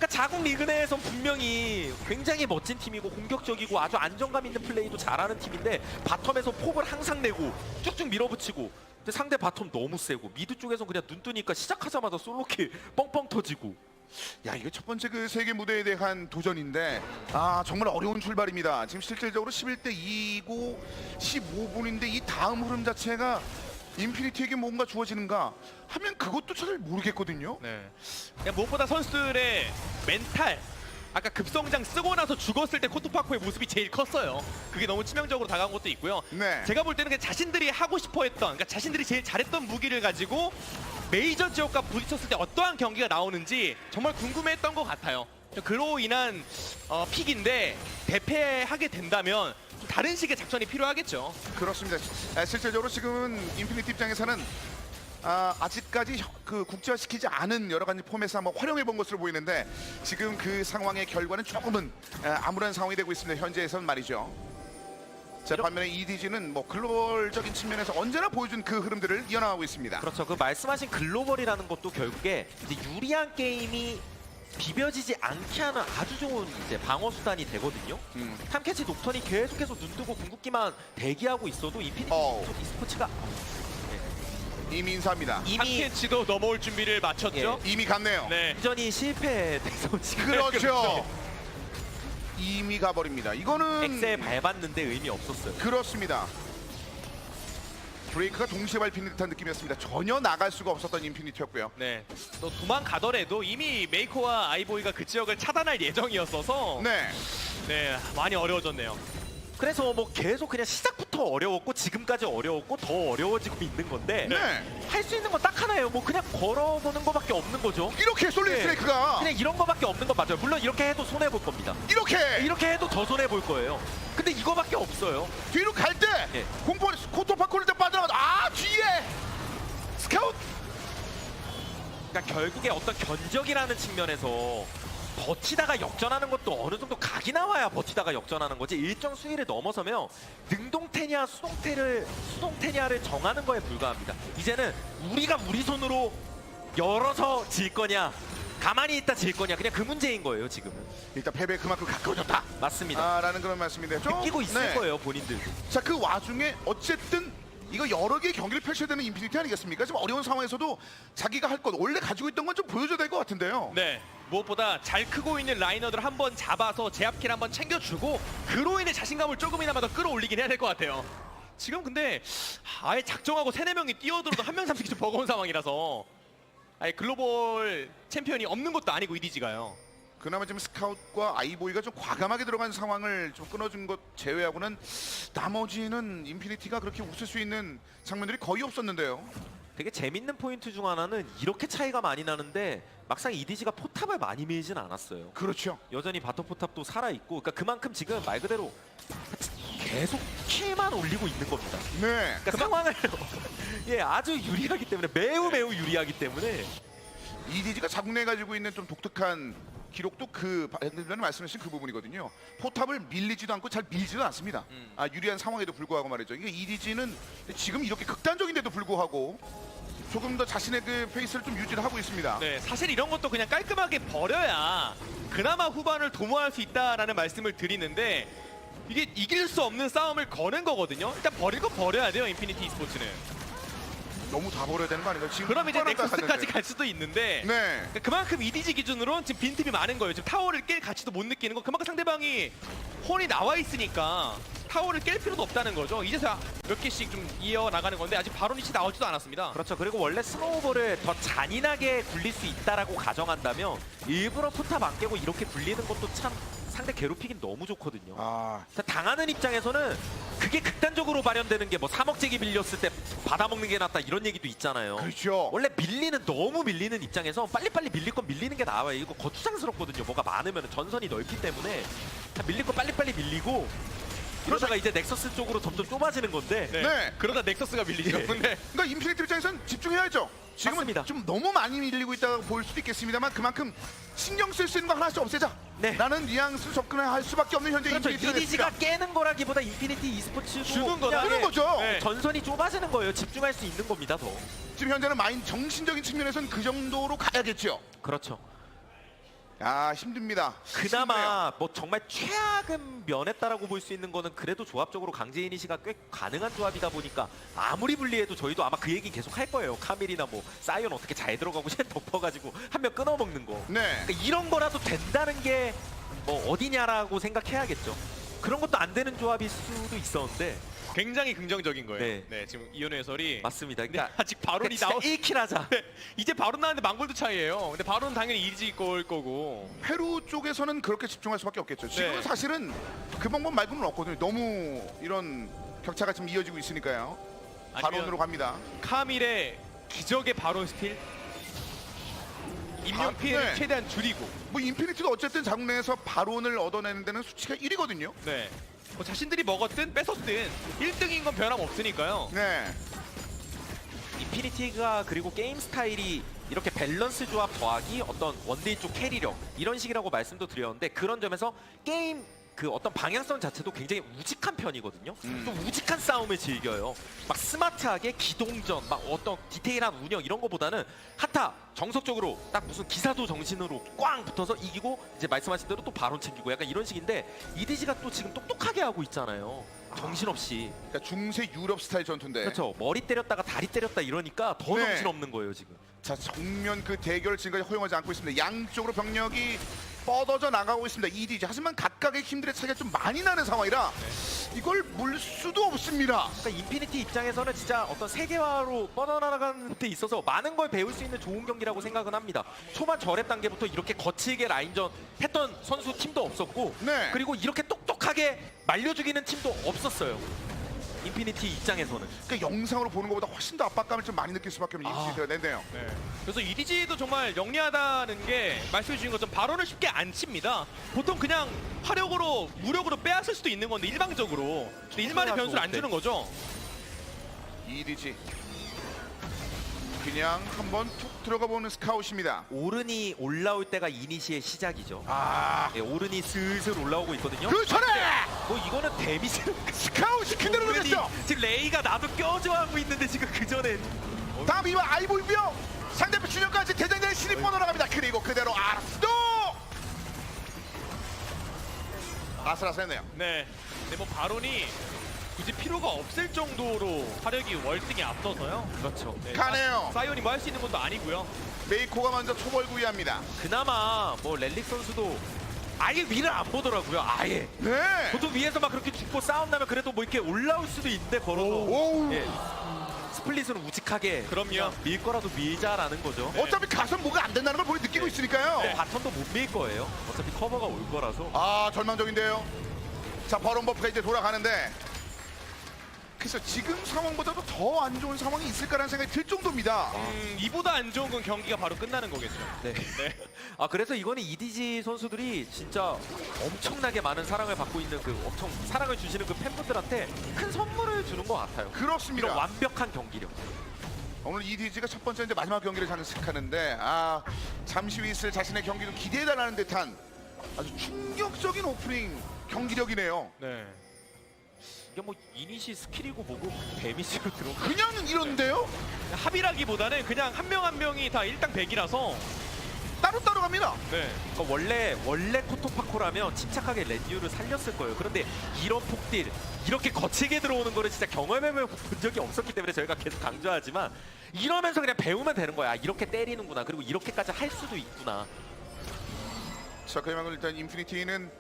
자국 리그 내에서 분명히 굉장히 멋진 팀이고 공격적이고 아주 안정감 있는 플레이도 잘하는 팀인데 바텀에서 폭을 항상 내고 쭉쭉 밀어붙이고 근데 상대 바텀 너무 세고 미드 쪽에선 그냥 눈 뜨니까 시작하자마자 솔로킬 뻥뻥 터지고. 야, 이게 첫 번째 그 세계 무대에 대한 도전인데 정말 어려운 출발입니다. 지금 실질적으로 11대 2고 15분인데 이 다음 흐름 자체가 인피니티에게 뭔가 주어지는가 하면 그것도 잘 모르겠거든요. 네. 그냥 무엇보다 선수들의 멘탈, 아까 급성장 쓰고 나서 죽었을 때 코토파코의 모습이 제일 컸어요. 그게 너무 치명적으로 다가온 것도 있고요. 네. 제가 볼 때는 그냥 자신들이 하고 싶어 했던, 그러니까 자신들이 제일 잘했던 무기를 가지고 메이저 지역과 부딪혔을 때 어떠한 경기가 나오는지 정말 궁금해했던 것 같아요. 그로 인한 픽인데 대패하게 된다면 좀 다른 식의 작전이 필요하겠죠. 그렇습니다. 실질적으로 지금은 인피니티 입장에서는 아직까지 그 국제화시키지 않은 여러 가지 포맷을 한번 활용해 본 것으로 보이는데 지금 그 상황의 결과는 조금은 암울한 상황이 되고 있습니다. 현재에선 말이죠. 자, 반면에 EDG는 뭐 글로벌적인 측면에서 언제나 보여준 그 흐름들을 이어나가고 있습니다. 그렇죠. 그 말씀하신 글로벌이라는 것도 결국에 이제 유리한 게임이 비벼지지 않게 하는 아주 좋은 이제 방어 수단이 되거든요. 탐캐치 녹턴이 계속해서 눈뜨고 궁극기만 대기하고 있어도 인피니티 e스포츠가 이미 인사합니다. 이미 탐켄치도 넘어올 준비를 마쳤죠. 이미 갔네요. 네. 이전이 실패돼서 지금 그렇죠. 이미 가버립니다. 이거는 엑셀 밟았는데 의미 없었어요. 그렇습니다. 브레이크가 동시에 밟히는 듯한 느낌이었습니다. 전혀 나갈 수가 없었던 인피니티였고요. 네. 또 도망가더라도 이미 메이커와 아이보이가 그 지역을 차단할 예정이었어서 네. 많이 어려워졌네요. 그래서 뭐 계속 그냥 시작부터 어려웠고 지금까지 어려웠고 더 어려워지고 있는 건데 네. 할 수 있는 건 딱 하나예요. 뭐 그냥 걸어보는 거밖에 없는 거죠. 이렇게 솔리드 네. 스트레이크가 그냥 이런 거밖에 없는 건 맞아요. 물론 이렇게 해도 손해 볼 겁니다. 이렇게 해도 더 손해 볼 거예요. 근데 이거밖에 없어요. 뒤로 갈 때 예. 공포 코토파코를 때 빠져나가 뒤에 스카우트. 그러니까 결국에 어떤 견적이라는 측면에서 버티다가 역전하는 것도 어느 정도 각이 나와야 버티다가 역전하는 거지. 일정 수위를 넘어서면 능동태냐 수동태냐를 정하는 거에 불과합니다. 이제는 우리가 우리 손으로 열어서 질 거냐 가만히 있다 질 거냐 그냥 그 문제인 거예요 지금은. 일단 패배 그만큼 가까워졌다. 맞습니다. 라는 그런 말씀인데요. 좀, 느끼고 있을 거예요 본인들도. 자, 그 와중에 어쨌든 이거 여러 개의 경기를 펼쳐야 되는 인피니티 아니겠습니까? 지금 어려운 상황에서도 자기가 할 것 원래 가지고 있던 건 좀 보여줘야 될 것 같은데요. 네. 무엇보다 잘 크고 있는 라이너들 한번 잡아서 제압킬 한번 챙겨주고 그로 인해 자신감을 조금이나마 더 끌어올리긴 해야 될 것 같아요. 지금 근데 아예 작정하고 3-4명이 뛰어들어도 한 명 잡히기 좀 버거운 상황이라서 아예 글로벌 챔피언이 없는 것도 아니고 EDG가요. 그나마 지금 스카웃과 아이보이가 좀 과감하게 들어간 상황을 좀 끊어준 것 제외하고는 나머지는 인피니티가 그렇게 웃을 수 있는 장면들이 거의 없었는데요. 되게 재밌는 포인트 중 하나는 이렇게 차이가 많이 나는데 막상 EDG가 포탑을 많이 밀진 않았어요. 그렇죠. 여전히 바텀 포탑도 살아있고 그러니까 그만큼 지금 말 그대로 계속 킬만 올리고 있는 겁니다. 네. 그러니까 상황을 예 아주 유리하기 때문에 매우 유리하기 때문에 EDG가 자국내 가지고 있는 좀 독특한 기록도 그 방금 말씀하신 그 부분이거든요. 포탑을 밀리지도 않고 잘 밀지도 않습니다. 유리한 상황에도 불구하고 말이죠. 이게 EDG는 지금 이렇게 극단적인데도 불구하고 조금 더 자신의 그 페이스를 좀 유지를 하고 있습니다. 네, 사실 이런 것도 그냥 깔끔하게 버려야 그나마 후반을 도모할 수 있다라는 말씀을 드리는데 이게 이길 수 없는 싸움을 거는 거거든요. 일단 버릴 거 버려야 돼요, 인피니티 e스포츠는. 너무 다 버려야 되는 거 아닌가요? 지금 그럼 이제 후반을 딱 넥서스까지 갔는데. 갈 수도 있는데 네. 그러니까 그만큼 EDG 기준으로는 지금 빈틈이 많은 거예요. 지금 타워를 깰 가치도 못 느끼는 거. 그만큼 상대방이 혼이 나와 있으니까 타워를 깰 필요도 없다는 거죠. 이제서야 몇 개씩 좀 이어나가는 건데 아직 바로니치 나오지도 않았습니다. 그렇죠. 그리고 원래 스노우볼을 더 잔인하게 굴릴 수 있다라고 가정한다면 일부러 포탑 안 깨고 이렇게 굴리는 것도 참 상대 괴롭히긴 너무 좋거든요. 자, 당하는 입장에서는 그게 극단적으로 발현되는 게 뭐 3억짜리 밀렸을 때 받아먹는 게 낫다 이런 얘기도 있잖아요. 그렇죠. 원래 너무 밀리는 입장에서 빨리빨리 밀릴 건 밀리는 게 나와요. 이거 거추장스럽거든요. 뭐가 많으면 전선이 넓기 때문에 밀릴 거 빨리빨리 밀리고 그러다가 이제 넥서스 쪽으로 점점 좁아지는 건데 네. 그러다 넥서스가 밀리죠. 네. 근데 그러니까 인피니티 입장에서는 집중해야죠. 지금은 맞습니다. 좀 너무 많이 밀리고 있다고 볼 수도 있겠습니다만 그만큼 신경 쓸 수 있는 거 하나씩 없애자. 네. 라는 뉘앙스 접근을 할 수밖에 없는 현재 그렇죠. 인피니티가 EDG가 깨는 거라기보다 인피니티 e스포츠도 주는 거다. 그런 거죠. 네. 전선이 좁아지는 거예요. 집중할 수 있는 겁니다. 더. 지금 현재는 마인 정신적인 측면에서는 그 정도로 가야겠죠. 그렇죠. 아 힘듭니다. 그나마 뭐 정말 최악은 면했다라고 볼 수 있는 거는 그래도 조합적으로 강제 이니시가 꽤 가능한 조합이다 보니까 아무리 불리해도 저희도 아마 그 얘기 계속 할 거예요. 카밀이나 뭐 사이언 어떻게 잘 들어가고 쟨 덮어가지고 한 명 끊어먹는 거. 네. 그러니까 이런 거라도 된다는 게 뭐 어디냐라고 생각해야겠죠. 그런 것도 안 되는 조합일 수도 있었는데 굉장히 긍정적인 거예요. 네. 네, 지금 이현우 해설이 맞습니다. 근데 그러니까 아직 바론이 진짜 나오 1킬 하자. 이제 바론 나왔는데 망골드 차이예요. 근데 바론은 당연히 이지 걸 거고. 페루 쪽에서는 그렇게 집중할 수밖에 없겠죠. 지금은 네. 사실은 그 방법 말고는 없거든요. 너무 이런 격차가 지금 이어지고 있으니까요. 바론으로 갑니다. 카밀의 기적의 바론 스틸. 임용 피해를 네. 최대한 줄이고. 뭐 인피니티도 어쨌든 장내에서 바론을 얻어내는 데는 수치가 1위거든요. 네. 뭐 자신들이 먹었든 뺏었든 1등인 건 변함없으니까요. 네. 인피니티가 그리고 게임 스타일이 이렇게 밸런스 조합 더하기 어떤 원데이 쪽 캐리력 이런 식이라고 말씀도 드렸는데 그런 점에서 게임 그 어떤 방향성 자체도 굉장히 우직한 편이거든요. 좀 우직한 싸움을 즐겨요. 막 스마트하게 기동전, 막 어떤 디테일한 운영 이런 거보다는 한타 정석적으로 딱 무슨 기사도 정신으로 꽝 붙어서 이기고 이제 말씀하신 대로 또 바론 챙기고 약간 이런 식인데 이디지가 또 지금 똑똑하게 하고 있잖아요. 정신없이. 그러니까 중세 유럽 스타일 전투인데. 그렇죠. 머리 때렸다가 다리 때렸다 이러니까 더 네. 정신없는 거예요 지금. 자 정면 그 대결 지금까지 허용하지 않고 있습니다. 양쪽으로 병력이 뻗어져 나가고 있습니다. EDG 하지만 각각의 힘들의 차이가 좀 많이 나는 상황이라 이걸 물 수도 없습니다. 그러니까 인피니티 입장에서는 진짜 어떤 세계화로 뻗어나가는 데 있어서 많은 걸 배울 수 있는 좋은 경기라고 생각은 합니다. 초반 저랩 단계부터 이렇게 거칠게 라인전 했던 선수 팀도 없었고 네. 그리고 이렇게 똑똑하게 말려 죽이는 팀도 없었어요. 인피니티 입장에서는. 그러니까 영상으로 보는 것보다 훨씬 더 압박감을 좀 많이 느낄 수밖에 없는 인피니티가 됐네요. 네. 그래서 EDG도 정말 영리하다는 게 말씀해 주신 것처럼 바론을 쉽게 안 칩니다. 보통 그냥 화력으로 무력으로 빼앗을 수도 있는 건데 일방적으로 근데 일반의 변수를 안 주는 거죠. EDG 그냥 한번 툭 들어가 보는 스카웃입니다. 오른이 올라올 때가 이니시의 시작이죠. 아, 네, 오른이 슬슬 올라오고 있거든요. 그 전에 뭐 이거는 데미지를 스카웃이 그대로 오른이 들렸죠. 지금 레이가 나도 껴줘 하고 있는데 지금 그 전에 다음 이와 아이볼병 상대편 준영까지 대장장의 신이 뻗어나갑니다. 그리고 그대로 아스도 아슬아슬했네요. 네. 근데 뭐 바론이 굳이 필요가 없을 정도로 화력이 월등히 앞서서요. 그렇죠. 네, 가네요. 사이온이 뭐 할 수 있는 것도 아니고요. 메이코가 먼저 초벌 구이합니다. 그나마 뭐 렐릭 선수도 아예 위를 안 보더라고요. 아예. 네. 보통 위에서 막 그렇게 죽고 싸움 나면 그래도 뭐 이렇게 올라올 수도 있는데 걸어서. 오우. 예. 스플릿은 우직하게 그럼요. 그냥 밀 거라도 밀자라는 거죠. 어차피 가선 뭐가 안 된다는 걸 거의 느끼고 있으니까요. 네. 바텀도 못 밀 거예요. 어차피 커버가 올 거라서. 아 절망적인데요. 자 버런 버프가 이제 돌아가는데 그래서 지금 상황보다도 더 안 좋은 상황이 있을까라는 생각이 들 정도입니다. 이보다 안 좋은 건 경기가 바로 끝나는 거겠죠. 네. 네. 아 그래서 이거는 EDG 선수들이 진짜 엄청나게 많은 사랑을 받고 있는 그 엄청 사랑을 주시는 그 팬분들한테 큰 선물을 주는 것 같아요. 그렇습니다. 이런 완벽한 경기력. 오늘 EDG가 첫 번째 이제 마지막 경기를 장식하는데 아 잠시 후 있을 자신의 경기도 기대해달라는 듯한 아주 충격적인 오프닝 경기력이네요. 네. 이게 뭐 이니시 스킬이고 뭐고 데미지로 들어. 그냥 이런데요? 합이라기보다는 그냥 한 명 한 명이 다 일당 100이라서 따로따로 갑니다. 네. 그러니까 원래 코토파코라면 침착하게 렌유를 살렸을 거예요. 그런데 이런 폭딜 이렇게 거칠게 들어오는 거를 진짜 경험해 본 적이 없었기 때문에 저희가 계속 강조하지만 이러면서 그냥 배우면 되는 거야. 이렇게 때리는구나. 그리고 이렇게까지 할 수도 있구나. 자 그러면 일단 인피니티는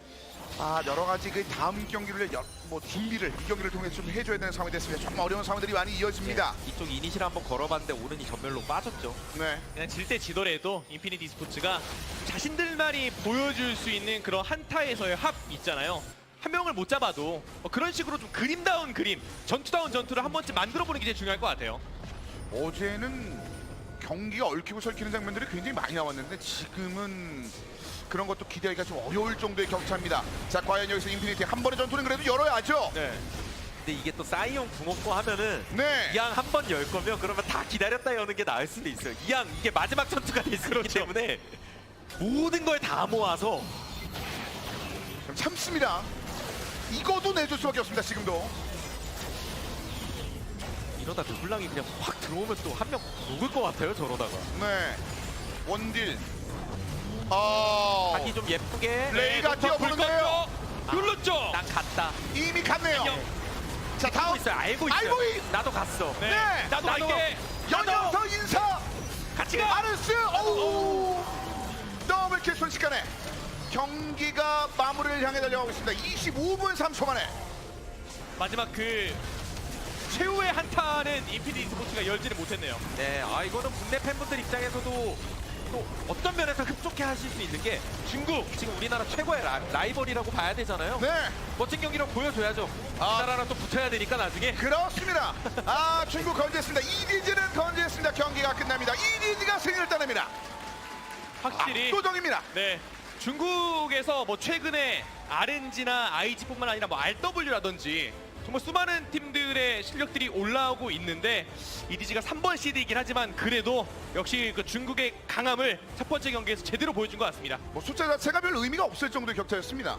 아 여러 가지 그 다음 경기를 뭐 준비를 이 경기를 통해 좀 해줘야 되는 상황이 됐습니다. 정말 어려운 상황들이 많이 이어집니다. 네, 이쪽 이니시를 한번 걸어봤는데 오른이 전멸로 빠졌죠. 네. 그냥 질 때 지더라도 인피니티 스포츠가 자신들만이 보여줄 수 있는 그런 한타에서의 합 있잖아요. 한 명을 못 잡아도 그런 식으로 좀 그림다운 그림, 전투다운 전투를 한 번쯤 만들어보는 게 제일 중요할 것 같아요. 어제는 경기가 얽히고 설키는 장면들이 굉장히 많이 나왔는데 지금은 그런 것도 기대하기가 좀 어려울 정도의 격차입니다. 자 과연 여기서 인피니티 한 번의 전투는 그래도 열어야죠. 네. 근데 이게 또 사이온 궁 없고 하면은 네. 이왕 한 번 열 거면 그러면 다 기다렸다 여는 게 나을 수도 있어요. 이왕 이게 마지막 전투가 될 수 있기 때문에 모든 걸 다 모아서 좀 참습니다. 이거도 내줄 수밖에 없습니다. 지금도. 이러다 르블랑이 그냥 확 들어오면 또 한 명 녹을 것 같아요. 저러다가. 네. 원딜 각이 좀 예쁘게. 레이가 뛰어보는데요. 눌렀죠. 난 갔다. 이미 갔네요. 자, 알고 다음 있어요. 알고 있어요. 알보이. 나도 갔어. 네. 네. 나도 갈게. 연영서 인사. 같이 가. 아르스. 오. 더블킬 순식간에 경기가 마무리를 향해 달려가고 있습니다. 25분 3초 만에. 마지막 그 최후의 한타는 인피니티 스포츠가 열지를 못했네요. 네, 이거는 국내 팬분들 입장에서도 또 어떤 면에서 흡족해 하실 수 있는 게 중국 지금 우리나라 최고의 라이벌이라고 봐야 되잖아요. 네. 멋진 경기력 보여줘야죠. 우리나라랑 또 붙어야 되니까 나중에. 그렇습니다. 중국 건재했습니다. 이디지는 건재했습니다. 경기가 끝납니다. 이디지가 승리를 따냅니다. 확실히 압도적입니다. 네. 중국에서 뭐 최근에 RNG나 IG뿐만 아니라 뭐 RW라든지 정말 수많은 팀들의 실력들이 올라오고 있는데 EDG가 3번 시드이긴 하지만 그래도 역시 그 중국의 강함을 첫 번째 경기에서 제대로 보여준 것 같습니다. 뭐 숫자 자체가 별 의미가 없을 정도의 격차였습니다.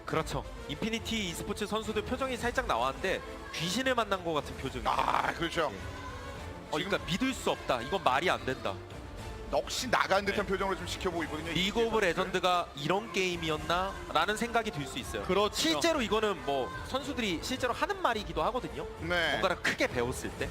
그렇죠. 인피니티 e스포츠 선수들 표정이 살짝 나왔는데 귀신을 만난 것 같은 표정이에요. 그렇죠. 그러니까 믿을 수 없다. 이건 말이 안 된다. 넋이 나간 듯한 표정으로 좀 지켜보고 있거든요. 리그 오브 레전드가 이런 게임이었나? 라는 생각이 들 수 있어요. 그렇죠. 실제로 이거는 뭐 선수들이 실제로 하는 말이기도 하거든요. 네. 뭔가를 크게 배웠을 때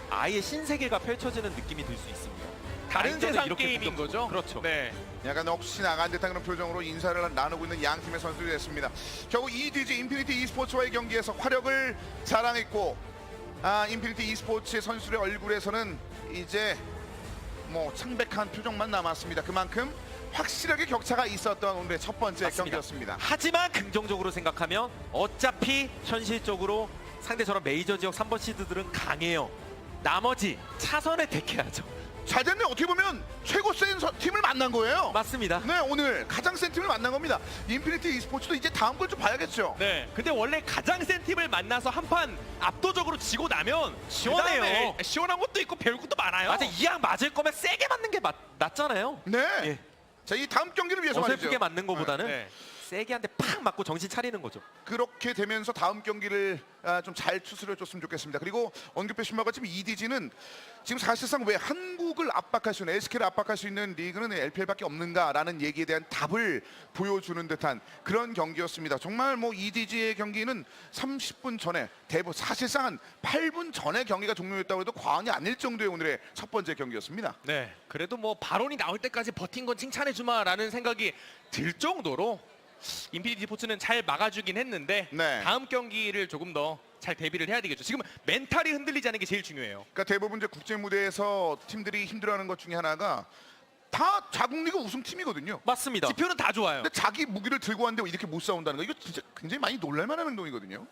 아예 신세계가 펼쳐지는 느낌이 들 수 있습니다. 다른 라인전을 세상 이렇게 게임인 공격- 거죠? 그렇죠. 네. 약간 넋이 나간 듯한 그런 표정으로 인사를 나누고 있는 양 팀의 선수들이 됐습니다. 결국 EDG 인피니티 e스포츠와의 경기에서 화력을 자랑했고 인피니티 e스포츠의 선수들의 얼굴에서는 이제 뭐 창백한 표정만 남았습니다. 그만큼 확실하게 격차가 있었던 오늘의 첫 번째 맞습니다. 경기였습니다. 하지만 긍정적으로 생각하면 어차피 현실적으로 상대 저런 메이저 지역 3번 시드들은 강해요. 나머지 차선에 택해야죠. 잘 됐네. 어떻게 보면 최고 센 팀을 만난 거예요. 맞습니다. 네, 오늘 가장 센 팀을 만난 겁니다. 인피니티 e스포츠도 이제 다음 걸 좀 봐야겠죠. 네. 근데 원래 가장 센 팀을 만나서 한 판 압도적으로 지고 나면 시원해요. 그다음에 시원한 것도 있고 배울 것도 많아요. 맞아, 이왕 맞을 거면 세게 맞는 게 낫잖아요. 네. 예. 자, 이 다음 경기를 위해서 말이죠. 어설프게 맞는 거보다는 네. 세게 한 대 팍 맞고 정신 차리는 거죠. 그렇게 되면서 다음 경기를 좀 잘 추스려 줬으면 좋겠습니다. 그리고 언급해 주신 바가 지금 EDG는 지금 사실상 왜 한국을 압박할 수 있는 SK를 압박할 수 있는 리그는 LPL밖에 없는가라는 얘기에 대한 답을 보여주는 듯한 그런 경기였습니다. 정말 뭐 EDG의 경기는 30분 전에 사실상 한 8분 전에 경기가 종료했다고 해도 과언이 아닐 정도의 오늘의 첫 번째 경기였습니다. 네. 그래도 뭐 발언이 나올 때까지 버틴 건 칭찬해 주마라는 생각이 들 정도로 인피니티 스포츠는 잘 막아주긴 했는데 네. 다음 경기를 조금 더 잘 대비를 해야 되겠죠. 지금 멘탈이 흔들리지 않는 게 제일 중요해요. 그러니까 대부분 이제 국제 무대에서 팀들이 힘들어하는 것 중에 하나가 다 자국 리그 우승 팀이거든요. 맞습니다. 지표는 다 좋아요. 근데 자기 무기를 들고 왔는데 이렇게 못 싸운다는 거 이거 진짜 굉장히 많이 놀랄만한 행동이거든요.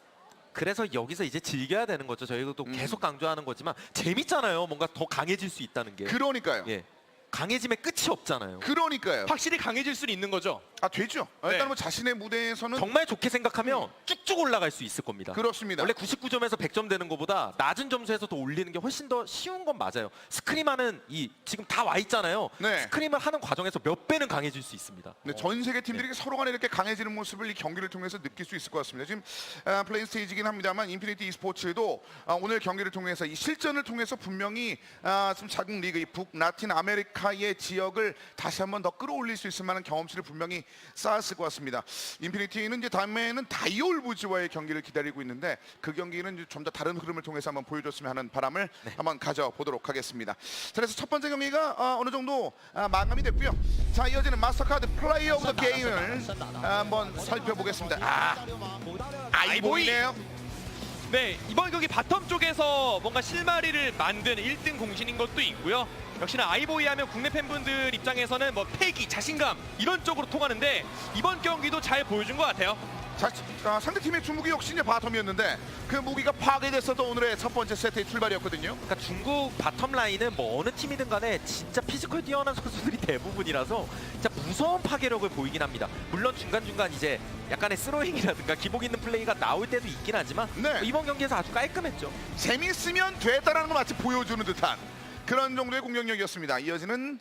그래서 여기서 이제 즐겨야 되는 거죠. 저희도 또 계속 강조하는 거지만 재밌잖아요. 뭔가 더 강해질 수 있다는 게. 그러니까요. 예. 강해짐에 끝이 없잖아요. 그러니까요. 확실히 강해질 수는 있는 거죠. 되죠. 네. 일단 뭐 자신의 무대에서는 정말 좋게 생각하면 쭉쭉 올라갈 수 있을 겁니다. 그렇습니다. 원래 99점에서 100점 되는 것보다 낮은 점수에서 더 올리는 게 훨씬 더 쉬운 건 맞아요. 스크림하는 지금 다 와 있잖아요. 네. 스크림을 하는 과정에서 몇 배는 강해질 수 있습니다. 네, 전 세계 팀들이 서로 간에 이렇게 강해지는 모습을 이 경기를 통해서 느낄 수 있을 것 같습니다. 지금 플레이 스테이지긴 합니다만 인피니티 e스포츠도 오늘 경기를 통해서 이 실전을 통해서 분명히 좀 자국 리그 이 북라틴 아메리카의 지역을 다시 한번 더 끌어올릴 수 있을 만한 경험치를 분명히 쌓았을 것 같습니다. 인피니티는 이제 다음에는 다이올브즈와의 경기를 기다리고 있는데 그 경기는 좀 더 다른 흐름을 통해서 한번 보여줬으면 하는 바람을 한번 가져보도록 하겠습니다. 자, 그래서 첫 번째 경기가 어느 정도 마감이 됐고요. 자, 이어지는 마스터카드 플레이 오브 더 게임을 한번 살펴보겠습니다. 아이보이네요. 네, 이번 경기 바텀 쪽에서 뭔가 실마리를 만든 1등 공신인 것도 있고요. 역시나 아이보이 하면 국내 팬분들 입장에서는 뭐 패기, 자신감 이런 쪽으로 통하는데 이번 경기도 잘 보여준 것 같아요. 자, 상대팀의 주무기 역시 이제 바텀이었는데 그 무기가 파괴됐어도 오늘의 첫 번째 세트의 출발이었거든요. 그러니까 중국 바텀 라인은 뭐 어느 팀이든 간에 진짜 피지컬 뛰어난 선수들이 대부분이라서 진짜 무서운 파괴력을 보이긴 합니다. 물론 중간중간 이제 약간의 스로잉이라든가 기복 있는 플레이가 나올 때도 있긴 하지만 네. 이번 경기에서 아주 깔끔했죠. 재밌으면 됐다라는 걸 마치 보여주는 듯한 그런 정도의 공격력이었습니다. 이어지는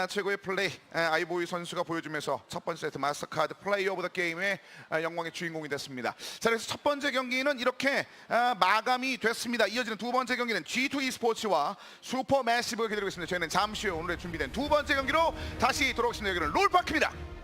최고의 플레이 아이보이 선수가 보여주면서 첫 번째 세트 마스터카드 플레이 오브 더 게임의 영광의 주인공이 됐습니다. 자, 그래서 첫 번째 경기는 이렇게 마감이 됐습니다. 이어지는 두 번째 경기는 G2 e스포츠와 슈퍼 매시브가 기다리고 있습니다. 저희는 잠시 후에 오늘의 준비된 두 번째 경기로 다시 돌아오겠습니다. 여기는 롤파크입니다.